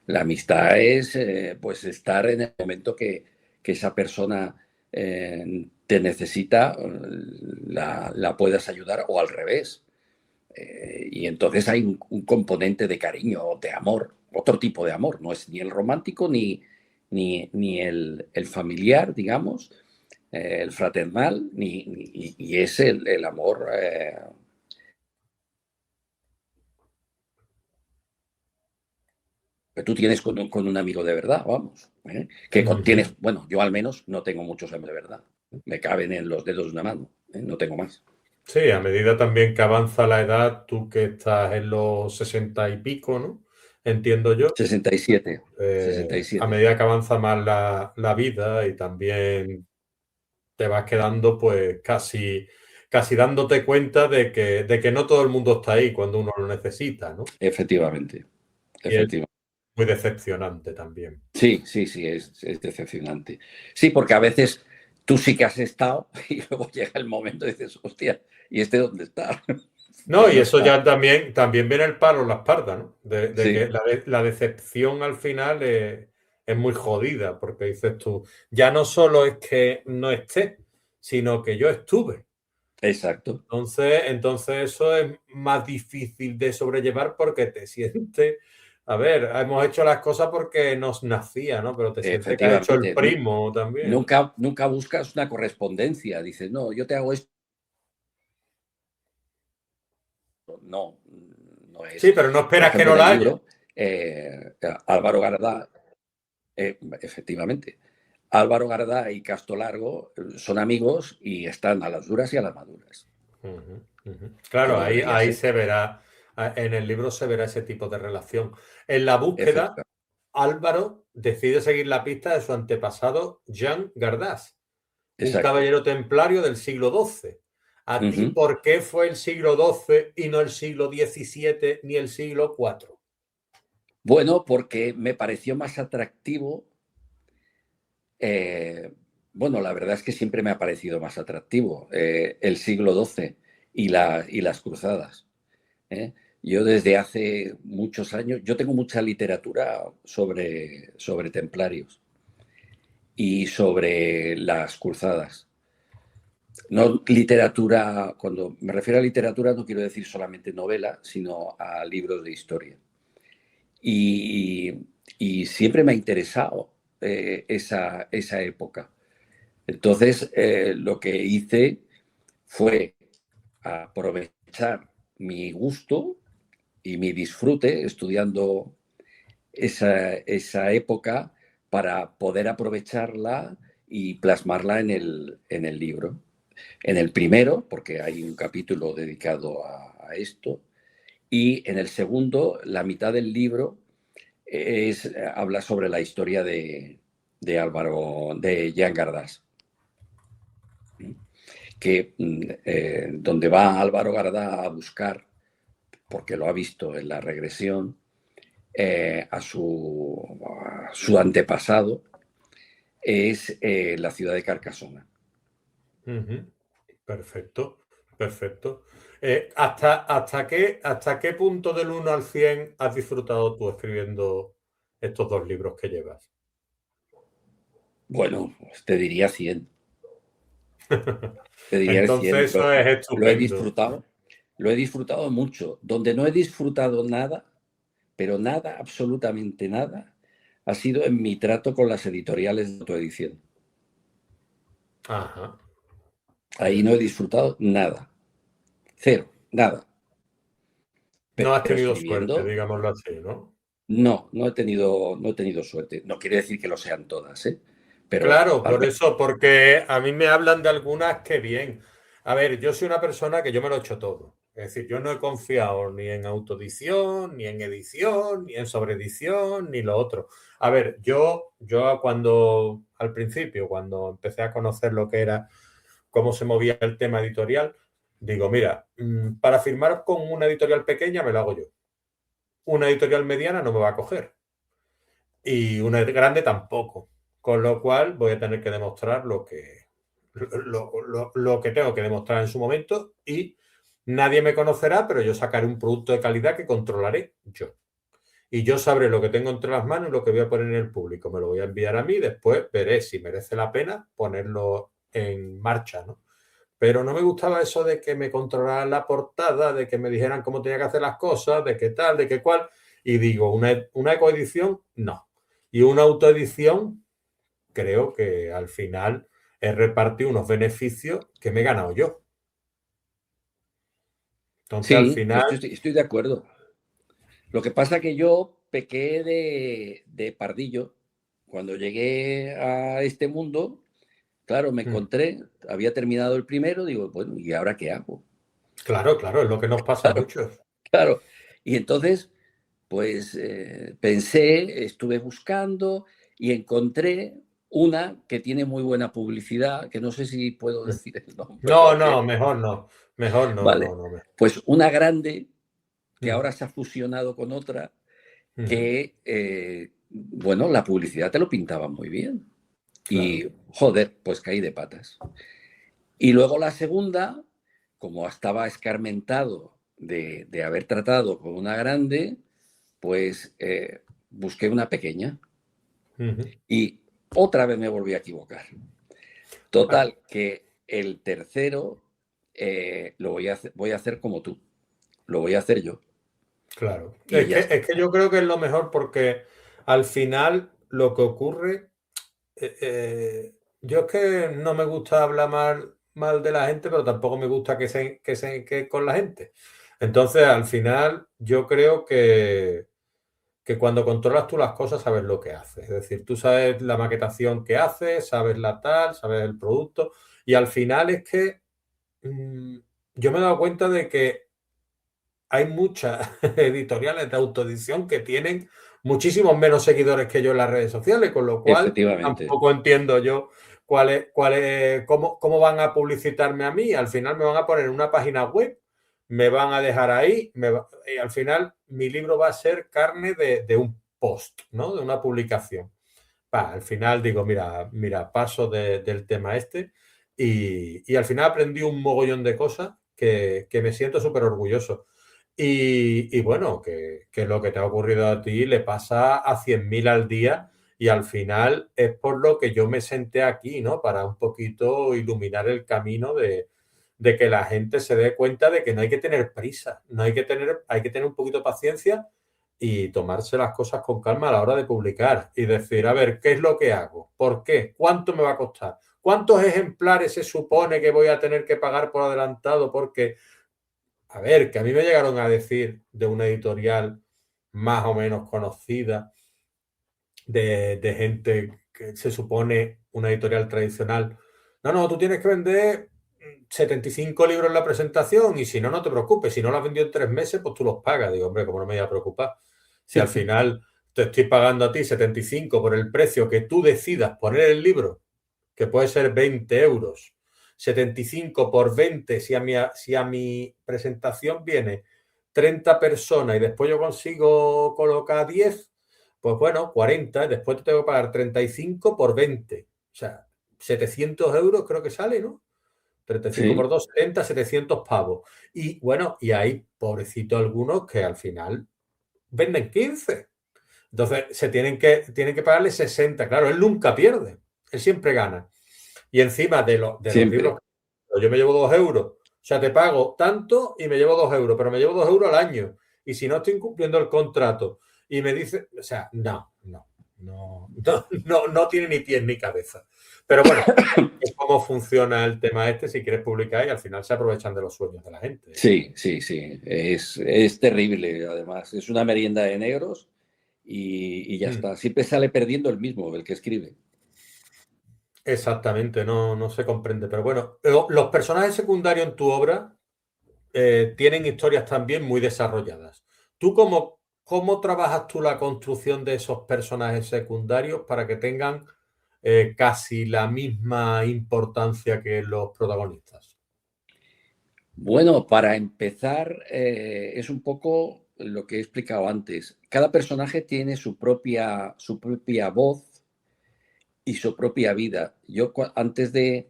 La amistad es pues estar en el momento que esa persona te necesita, la puedas ayudar o al revés. Y entonces hay un componente de cariño, de amor, otro tipo de amor, no es ni el romántico ni el familiar, digamos, el fraternal, y es el amor que tú tienes con un amigo de verdad, vamos. Que Ujú. tienes, bueno, yo al menos no tengo muchos amigos de verdad. Me caben en los dedos de una mano, no tengo más. Sí, a medida también que avanza la edad, tú que estás en los 60 y pico, ¿no? Entiendo yo, 67, 67. a medida que avanza más la vida y también te vas quedando pues casi dándote cuenta de que no todo el mundo está ahí cuando uno lo necesita, ¿no? Efectivamente, Y es efectivamente. muy decepcionante también. Sí, sí, sí, es decepcionante. Sí, porque a veces tú sí que has estado y luego llega el momento y dices, hostia, ¿y este dónde está? No, Pues y no eso está. ya también viene el palo en la espalda, ¿no? De que Sí, la decepción al final es muy jodida, porque dices tú, ya no solo es que no esté, sino que yo estuve. exacto, Entonces eso es más difícil de sobrellevar porque te sientes, a ver, hemos hecho las cosas porque nos nacía, ¿no? Pero te sientes que has hecho el efectivamente. primo también. Nunca buscas una correspondencia. Dices, no, yo te hago esto. No, no Sí, es. pero no Por esperas que ejemplo, no en el la haya. libro, Álvaro Gardá, efectivamente, Álvaro Gardá y Casto Largo son amigos y están a las duras y a las maduras, Ujú, ujú. Claro, como debería ahí ser. se verá, en el libro se verá ese tipo de relación. En la búsqueda, Efectivamente. Álvaro decide seguir la pista de su antepasado Jean Gardás, un Exacto. caballero templario del siglo XII. ¿A ti Ujú. por qué fue el siglo XII y no el siglo XVII ni el siglo IV? Bueno, porque me pareció más atractivo. eh, bueno, la verdad es que siempre me ha parecido más atractivo el siglo XII y las cruzadas. ¿Eh? Yo desde hace muchos años, yo tengo mucha literatura sobre templarios y sobre las cruzadas. No literatura, cuando me refiero a literatura no quiero decir solamente novela, sino a libros de historia. Y, y siempre me ha interesado esa época. Entonces, lo que hice fue aprovechar mi gusto y mi disfrute estudiando esa época para poder aprovecharla y plasmarla en el libro. En el primero, porque hay un capítulo dedicado a esto, y en el segundo, la mitad del libro habla sobre la historia de Álvaro, de Jean Gardás, que donde va Álvaro Gardá a buscar, porque lo ha visto en la regresión, a su antepasado, es la ciudad de Carcasona. Ujú. Perfecto, perfecto. ¿Hasta qué punto del 1 al 100 has disfrutado tú escribiendo estos 2 libros que llevas? Bueno, pues te diría 100. Te diría el Entonces 100. eso es Lo he estupendo. disfrutado. Lo he disfrutado mucho. Donde no he disfrutado nada, pero nada, absolutamente nada, ha sido en mi trato con las editoriales de autoedición. Ajá, Ahí no he disfrutado nada. Cero, nada. no has Pero tenido suerte, escribiendo, digámoslo así, ¿no? no he tenido suerte. No quiere decir que lo sean todas, ¿eh? Pero Claro, al por menos, eso, porque a mí me hablan de algunas que bien. A ver, yo soy una persona que yo me lo he hecho todo. Es decir, yo no he confiado ni en autoedición, ni en edición, ni en sobreedición, ni lo otro. A ver, yo cuando, al principio, cuando empecé a conocer lo que era, cómo se movía el tema editorial, digo, mira, para firmar con una editorial pequeña me lo hago yo. Una editorial mediana no me va a coger. Y una grande tampoco. Con lo cual voy a tener que demostrar lo que tengo que demostrar en su momento y nadie me conocerá, pero yo sacaré un producto de calidad que controlaré yo. Y yo sabré lo que tengo entre las manos y lo que voy a poner en el público. Me lo voy a enviar a mí, después veré si merece la pena ponerlo en marcha, ¿no? Pero no me gustaba eso de que me controlaran la portada, de que me dijeran cómo tenía que hacer las cosas, de qué tal, de qué cual. Y digo, una ecoedición, no. Y una autoedición, creo que al final he repartido unos beneficios que me he ganado yo. Entonces, al sí, final, estoy de acuerdo. Lo que pasa que yo pequé de pardillo. Cuando llegué a este mundo, claro, me mm, encontré, había terminado el primero, digo, bueno, ¿y ahora qué hago? claro, claro, es lo que nos pasa a Claro, muchos. claro. Y entonces, pues pensé, estuve buscando y encontré una que tiene muy buena publicidad, que no sé si puedo decir el nombre No, porque, no, mejor no. Mejor no, no, vale, no. pues una grande que Ujú, ahora se ha fusionado con otra ujú, que, bueno, la publicidad te lo pintaba muy bien. Y, claro. joder, pues caí de patas. Y luego la segunda, como estaba escarmentado de haber tratado con una grande, pues busqué una pequeña Ujú. y otra vez me volví a equivocar. Bueno, Total, que el tercero voy a hacer como tú, lo voy a hacer yo claro. y ya Es está. que yo creo que es lo mejor porque al final lo que ocurre, yo es que no me gusta hablar mal de la gente, pero tampoco me gusta que con la gente. Entonces, al final, yo creo que cuando controlas tú las cosas, sabes lo que haces. Es decir, tú sabes la maquetación que haces, sabes la tal, sabes el producto, y al final es que yo me he dado cuenta de que hay muchas editoriales de autoedición que tienen muchísimos menos seguidores que yo en las redes sociales, con lo cual Efectivamente. tampoco entiendo yo cómo van a publicitarme a mí. Al final me van a poner en una página web, me van a dejar ahí, y al final mi libro va a ser carne de un post, ¿no? De una publicación. Al final digo, mira, paso del tema este y al final aprendí un mogollón de cosas que me siento súper orgulloso. Y bueno, que lo que te ha ocurrido a ti le pasa a 100.000 al día Y al final es por lo que yo me senté aquí, ¿no? Para un poquito iluminar el camino de que la gente se dé cuenta de que no hay que tener prisa, no hay que tener un poquito de paciencia y tomarse las cosas con calma a la hora de publicar y decir, a ver, ¿qué es lo que hago? ¿Por qué? ¿Cuánto me va a costar? ¿Cuántos ejemplares se supone que voy a tener que pagar por adelantado? Porque, a ver, que a mí me llegaron a decir de una editorial más o menos conocida, de gente que se supone una editorial tradicional. No, no, tú tienes que vender 75 libros en la presentación y si no, no te preocupes. Si no lo has vendido en 3 meses, pues tú los pagas. Digo, hombre, ¿cómo no me voy a preocupar? Si al final te estoy pagando a ti 75 por el precio que tú decidas poner el libro, que puede ser 20 euros, 75 por 20, si a mi presentación viene 30 personas y después yo consigo colocar 10, pues bueno, 40, y después te tengo que pagar 35 por 20. O sea, 700 euros creo que sale, ¿no? 35 Sí, por 2, 70, 700 pavos. Y bueno, y hay, pobrecito, algunos que al final venden 15. Entonces, tienen que pagarle 60. Claro, él nunca pierde, él siempre gana. Y encima de los libros, siempre. yo me llevo 2 euros. O sea, te pago tanto y me llevo 2 euros, pero me llevo 2 euros al año. Y si no estoy incumpliendo el contrato y me dice, o sea, no tiene ni pies ni cabeza. Pero bueno, es cómo funciona el tema este si quieres publicar y al final se aprovechan de los sueños de la gente. Sí, sí, sí. Es terrible, además. Es una merienda de negros y ya Mm. está. Siempre sale perdiendo el mismo, el que escribe. Exactamente, no se comprende. Pero bueno, los personajes secundarios en tu obra tienen historias también muy desarrolladas. ¿Tú cómo trabajas tú la construcción de esos personajes secundarios para que tengan casi la misma importancia que los protagonistas? Bueno, para empezar, es un poco lo que he explicado antes. Cada personaje tiene su propia voz y su propia vida. Yo antes de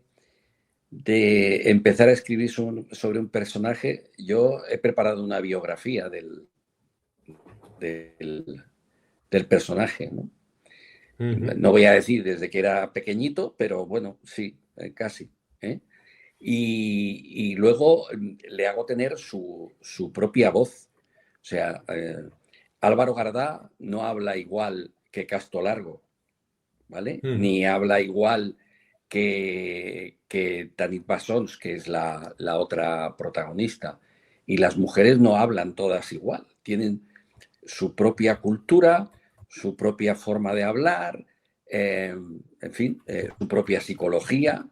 empezar a escribir sobre un personaje, yo he preparado una biografía del, del personaje, ¿no? Uh -huh. No voy a decir desde que era pequeñito, pero bueno, sí, casi. ¿Eh? Y luego le hago tener su propia voz. O sea, Álvaro Gardá no habla igual que Casto Largo, ¿vale? Uh -huh. Ni habla igual que Tanit Bassons, que es la otra protagonista. Y las mujeres no hablan todas igual, tienen su propia cultura, su propia forma de hablar, en fin, su propia psicología.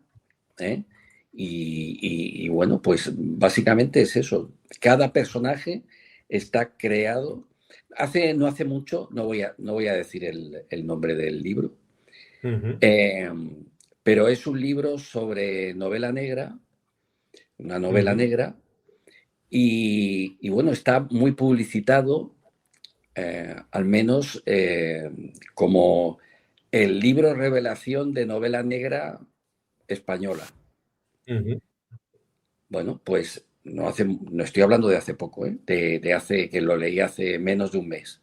¿Eh? Y bueno, pues básicamente es eso. Cada personaje está creado. No hace mucho, no voy a decir el nombre del libro, Uh -huh. eh, pero es un libro sobre novela negra, una Uh novela -huh. negra, y bueno, está muy publicitado, al menos como el libro revelación de novela negra española. Uh -huh. Bueno, pues no estoy hablando de hace poco, ¿eh? De hace que lo leí hace menos de un mes.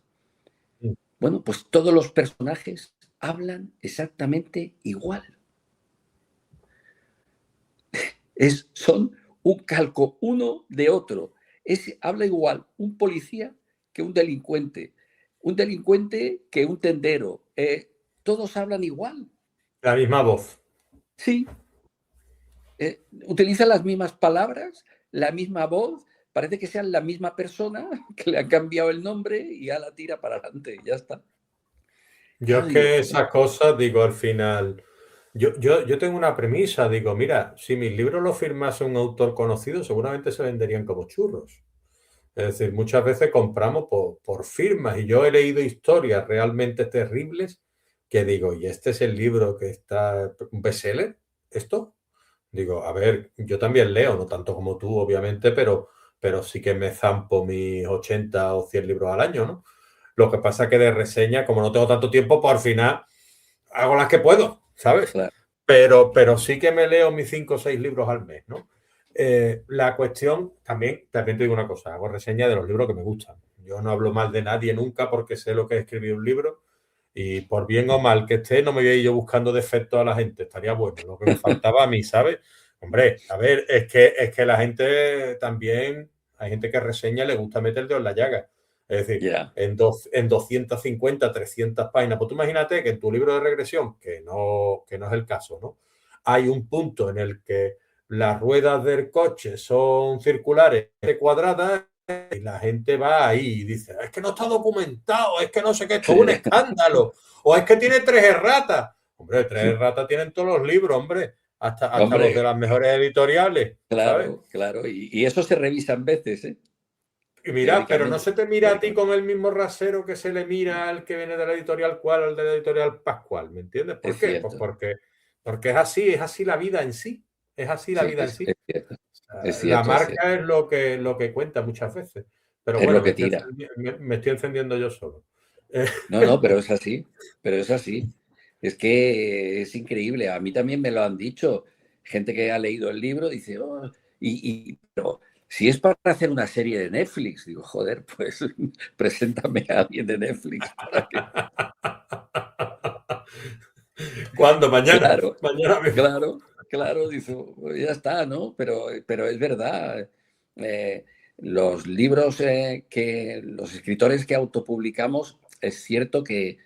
Bueno, pues todos los personajes hablan exactamente igual. Son un calco uno de otro. Habla igual un policía que un delincuente que un tendero. Todos hablan igual. La misma voz. Sí, utilizan las mismas palabras, la misma voz, parece que sean la misma persona, que le han cambiado el nombre y ya la tira para adelante y ya está. Yo es Claro, digo, que esas cosas, digo, al final, yo tengo una premisa, digo, mira, si mis libros los firmase un autor conocido, seguramente se venderían como churros. Es decir, muchas veces compramos por firmas y yo he leído historias realmente terribles que digo, ¿y este es el libro que está un bestseller? ¿Esto? Digo, a ver, yo también leo, no tanto como tú, obviamente, pero sí que me zampo mis 80 o 100 libros al año, ¿no? Lo que pasa que de reseña, como no tengo tanto tiempo, pues al final hago las que puedo, ¿sabes? claro, Pero sí que me leo mis 5 o 6 libros al mes, ¿no? La cuestión, también te digo una cosa, hago reseña de los libros que me gustan. Yo no hablo mal de nadie nunca porque sé lo que es escribir un libro Y por bien o mal que esté, no me voy a ir yo buscando defectos a la gente. Estaría bueno, lo que me faltaba a mí, ¿sabes? Hombre, a ver, es que la gente también, hay gente que reseña, le gusta meter el dedo en la llaga. Es decir, Ya. en 250, 300 páginas. Pues tú imagínate que en tu libro de regresión, que no es el caso, ¿no? Hay un punto en el que las ruedas del coche son circulares, cuadradas, y la gente va ahí y dice, es que no está documentado, es que no sé qué, esto es un escándalo, o es que tiene 3 erratas. Hombre, 3 erratas tienen todos los libros, hombre, hasta los de Hombre, las mejores editoriales, ¿sabes? claro, claro. Y eso se revisan veces, ¿eh? Y mira, pero no Teóricamente. se te mira a ti Teóricamente. con el mismo rasero que se le mira al que viene de la editorial cual o al de la editorial Pascual, ¿me entiendes? ¿Por Es qué? Pues cierto. porque es así la vida en sí, es así la Sí, vida en sí. es cierto. Es La cierto, es cierto. marca es lo que cuenta muchas veces. Pero Es bueno, lo me que estoy tira. encendiendo, me estoy encendiendo yo solo. Eh, No, no, pero es así. Pero es así. Es que es increíble. A mí también me lo han dicho. Gente que ha leído el libro dice, "Oh", pero si es para hacer una serie de Netflix, digo, joder, pues preséntame a alguien de Netflix para que. ¿Cuándo? Mañana. Claro, Mañana mismo. claro, claro, dice, "Pues ya está, ¿no? Pero es verdad. eh, los libros los escritores que autopublicamos, es cierto que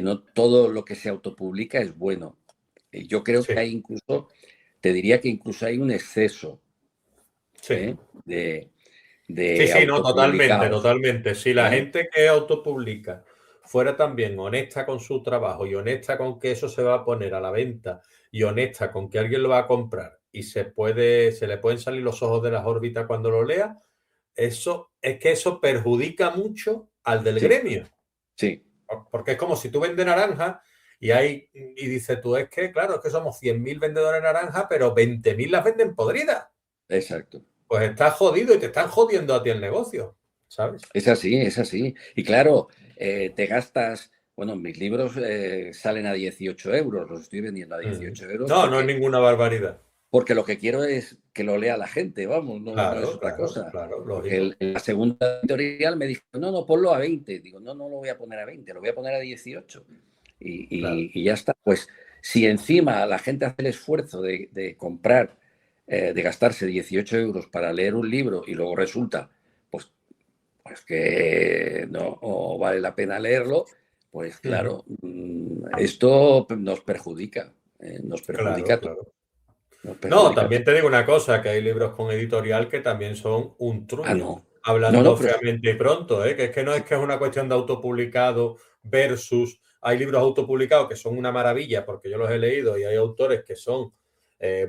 no todo lo que se autopublica es bueno. Yo creo que Sí, hay incluso, te diría que incluso hay un exceso, sí. ¿eh? de, Sí, de sí, no, totalmente, autopublicados. totalmente. Si la ¿Eh? gente que autopublica fuera también honesta con su trabajo y honesta con que eso se va a poner a la venta y honesta con que alguien lo va a comprar y se le pueden salir los ojos de las órbitas cuando lo lea, eso perjudica mucho al del Sí, gremio. sí, Porque es como si tú vendes naranja y dices tú, es que, claro, es que somos 100.000 vendedores de naranja, pero 20.000 las venden podridas. exacto. Pues estás jodido y te están jodiendo a ti el negocio, ¿sabes? Es así, es así. Y claro, te gastas, bueno, mis libros salen a 18 euros, los estoy vendiendo a Mm. 18 euros No, no es ninguna barbaridad. porque lo que quiero es que lo lea la gente, vamos, no, no es Claro, otra claro, cosa. claro, Porque lógico. la segunda editorial me dijo, no, no, ponlo a 20. Digo, no, no lo voy a poner a 20, lo voy a poner a 18. Claro. Y ya está. Pues si encima la gente hace el esfuerzo de comprar, de gastarse 18 euros para leer un libro y luego resulta, pues pues que no vale la pena leerlo, pues Ujú. claro, esto nos perjudica Claro, a todos, claro. nos No, perjudica a también todos. te digo una cosa, que hay libros con editorial que también son un Ah, truño, no. No, no, hablando pero feamente y pronto, ¿eh? Que no es una cuestión de autopublicado versus hay libros autopublicados que son una maravilla porque yo los he leído y hay autores que son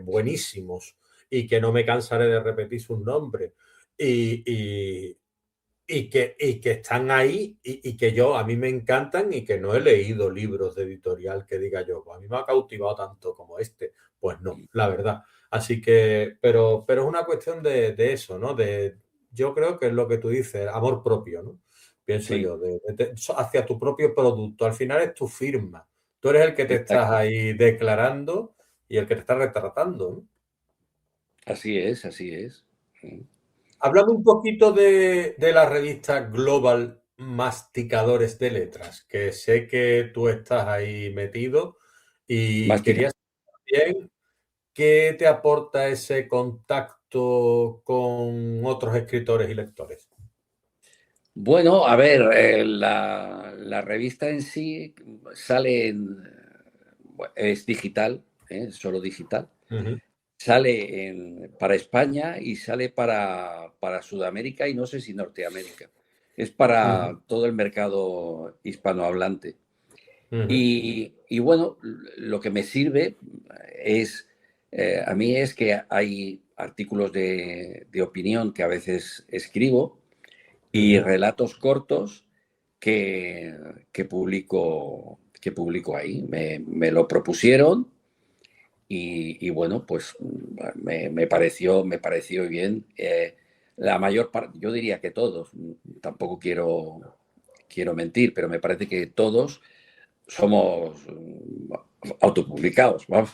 buenísimos y que no me cansaré de repetir sus nombres y, y, y que están ahí y que a mí me encantan y que no he leído libros de editorial que diga yo, pues a mí me ha cautivado tanto como este. Pues no, la verdad. Así que, pero es una cuestión de eso, ¿no? Yo creo que es lo que tú dices, amor propio, ¿no? Pienso sí, yo, hacia tu propio producto. Al final es tu firma. Tú eres el que te estás exacto. ahí declarando y el que te está retratando, ¿no? Así es, así es. Háblame un poquito de la revista Global Masticadores de Letras, que sé que tú estás ahí metido y Mastica. quería saber bien qué te aporta ese contacto con otros escritores y lectores. Bueno, a ver, la revista en sí sale es digital, solo digital. Ujú, Sale para España y sale para Sudamérica y no sé si Norteamérica. Es ujú, para todo el mercado hispanohablante. ujú, Y bueno, lo que me sirve es, a mí es que hay artículos de opinión que a veces escribo y ujú. relatos cortos que, que publico ahí. Me lo propusieron y bueno, pues me pareció bien. La mayor parte, yo diría que todos, tampoco quiero mentir, pero me parece que todos somos autopublicados, vamos.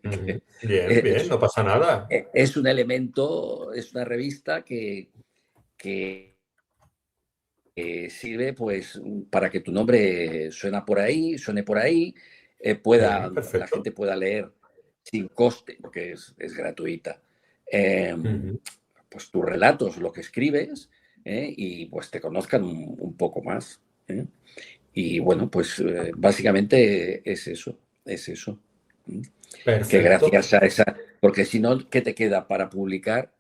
Ujú. Bien, bien, Es, no pasa nada. es un elemento, es una revista que sirve pues para que tu nombre suene por ahí, Bien, la perfecto. gente pueda leer sin coste, porque es gratuita, eh, Ujú. pues tus relatos, lo que escribes, y pues te conozcan un poco más. Y bueno, pues básicamente es eso, es eso. ¿Mm? Que Perfecto. gracias a esa, porque si no, ¿qué te queda para publicar?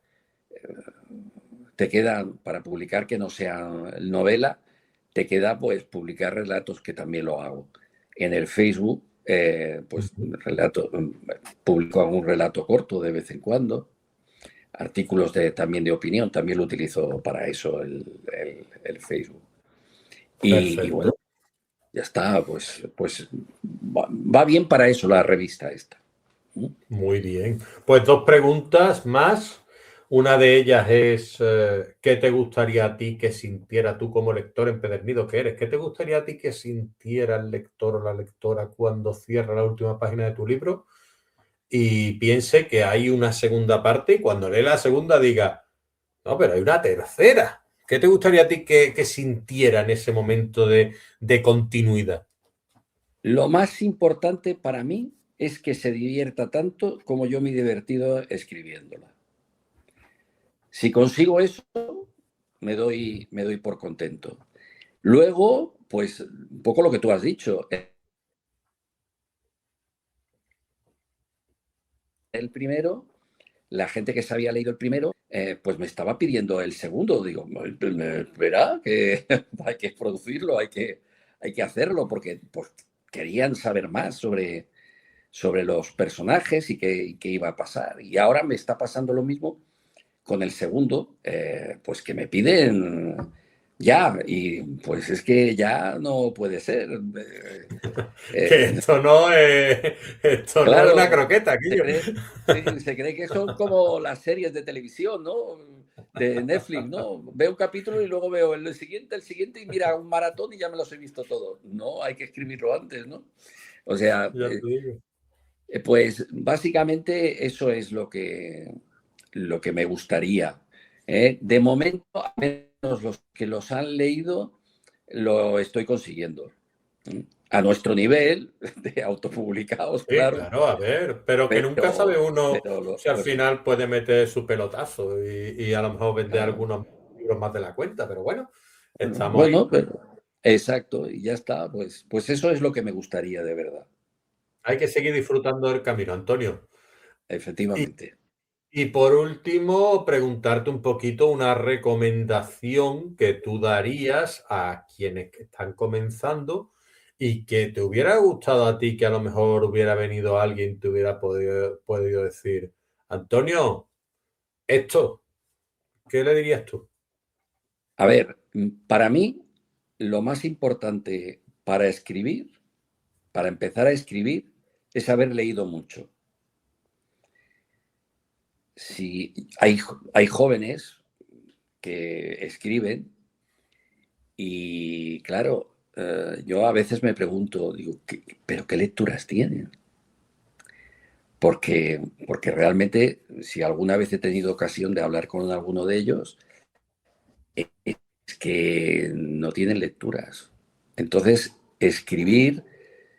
Te queda para publicar que no sea novela, te queda pues publicar relatos, que también lo hago. En el Facebook, pues Ujú. publico algún relato corto de vez en cuando, artículos también de opinión, también lo utilizo para eso el Facebook. Y bueno, Perfecto. ya está, pues va bien para eso la revista esta. Muy bien. Pues dos preguntas más. Una de ellas es, ¿qué te gustaría a ti que sintiera tú como lector empedernido que eres? ¿Qué te gustaría a ti que sintiera el lector o la lectora cuando cierra la última página de tu libro y piense que hay una segunda parte y cuando lee la segunda diga, no, pero hay una tercera? ¿Qué te gustaría a ti que sintiera en ese momento de continuidad? Lo más importante para mí es que se divierta tanto como yo me he divertido escribiéndola. Si consigo eso, me doy por contento. Luego, pues un poco lo que tú has dicho, el primero, la gente que se había leído el primero, pues me estaba pidiendo el segundo. Digo, espera, que hay que producirlo, hay que hacerlo, porque pues, querían saber más sobre los personajes y qué iba a pasar. Y ahora me está pasando lo mismo con el segundo, pues que me piden ya, y pues es que ya no puede ser. Que Eh, esto no es una claro, croqueta, Quillo. sí, se cree que son como las series de televisión, ¿no? De Netflix, ¿no? Veo un capítulo y luego veo el siguiente y mira un maratón y ya me los he visto todos. No, hay que escribirlo antes, ¿no? O sea, Ya te digo. pues básicamente eso es lo que me gustaría. De momento, al menos los que los han leído, lo estoy consiguiendo. A nuestro nivel, de autopublicados, Sí, claro, claro, a ver, pero que nunca sabe pero, uno pero si al pues, final puede meter su pelotazo y a lo mejor vender claro. algunos libros más de la cuenta, pero bueno, estamos ahí. Bueno, pero exacto, y ya está. Pues eso es lo que me gustaría de verdad, Hay que seguir disfrutando del camino, Antonio. Y, efectivamente. y por último, preguntarte un poquito una recomendación que tú darías a quienes que están comenzando y que te hubiera gustado a ti que a lo mejor hubiera venido alguien y te hubiera podido decir, Antonio, esto, ¿qué le dirías tú? A ver, para mí, lo más importante para escribir, para empezar a escribir, es haber leído mucho. Si hay jóvenes que escriben y, claro, yo a veces me pregunto, digo, ¿pero qué lecturas tienen? Porque realmente, si alguna vez he tenido ocasión de hablar con alguno de ellos, es que no tienen lecturas. Entonces, escribir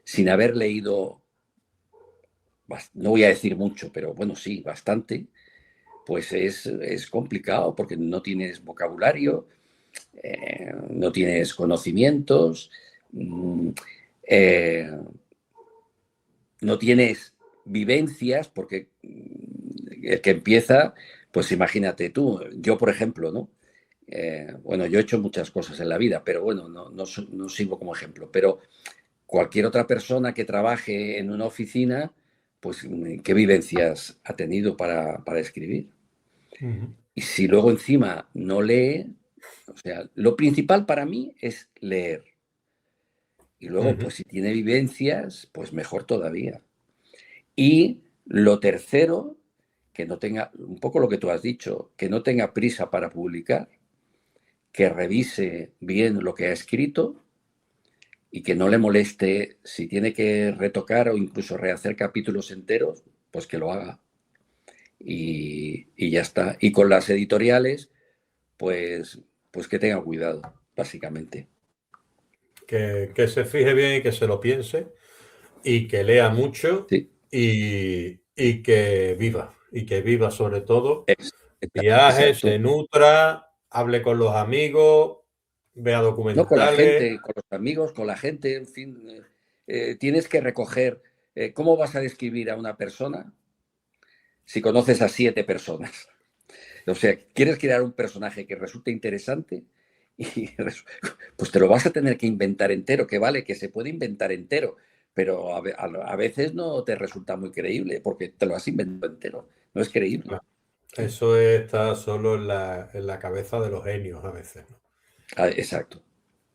sin haber leído, no voy a decir mucho, pero bueno, sí, bastante, pues es complicado porque no tienes vocabulario, no tienes conocimientos, mm, eh, no tienes vivencias, porque el que empieza, pues imagínate tú, yo por ejemplo, ¿no? Bueno, yo he hecho muchas cosas en la vida, pero bueno, no sirvo como ejemplo, pero cualquier otra persona que trabaje en una oficina, pues qué vivencias ha tenido para escribir. Ujú, Y si luego encima no lee, o sea, lo principal para mí es leer. Y luego, ujú, pues si tiene vivencias, pues mejor todavía. Y lo tercero, que no tenga, un poco lo que tú has dicho, que no tenga prisa para publicar, que revise bien lo que ha escrito y que no le moleste si tiene que retocar o incluso rehacer capítulos enteros, pues que lo haga. Y ya está. Y con las editoriales, pues que tenga cuidado. básicamente. Que se fije bien y que se lo piense y que lea mucho Sí, y que viva sobre todo, viaje, exacto. se nutra, hable con los amigos, vea No, con la documentales. gente, con los amigos, con la gente, en fin, tienes que recoger. ¿Cómo vas a describir a una persona si conoces a 7 personas? O sea, quieres crear un personaje que resulte interesante y pues te lo vas a tener que inventar entero, que vale, que se puede inventar entero, pero a veces no te resulta muy creíble porque te lo has inventado entero, no es creíble. Eso está solo en la cabeza de los genios a veces, ¿no? Ah, exacto.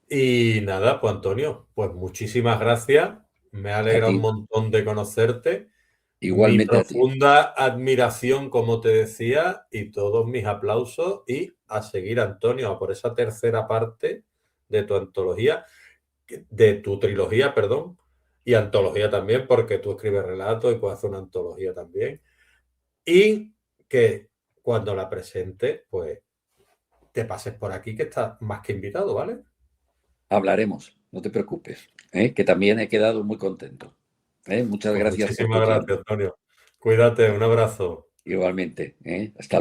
Y nada, pues Antonio, pues muchísimas gracias. Me A alegra ti, un montón de conocerte. Mi igualmente a ti. profunda admiración, como te decía, y todos mis aplausos. Y a seguir, Antonio, a por esa tercera parte de tu antología, de tu trilogía, perdón, y antología también, porque tú escribes relatos y puedes hacer una antología también. Y que cuando la presentes, pues te pases por aquí, que estás más que invitado, ¿vale? Hablaremos, no te preocupes, que también he quedado muy contento. Muchas Pues gracias por muchísimas tu gracias, tiempo. Antonio. Cuídate, un abrazo. Igualmente. Hasta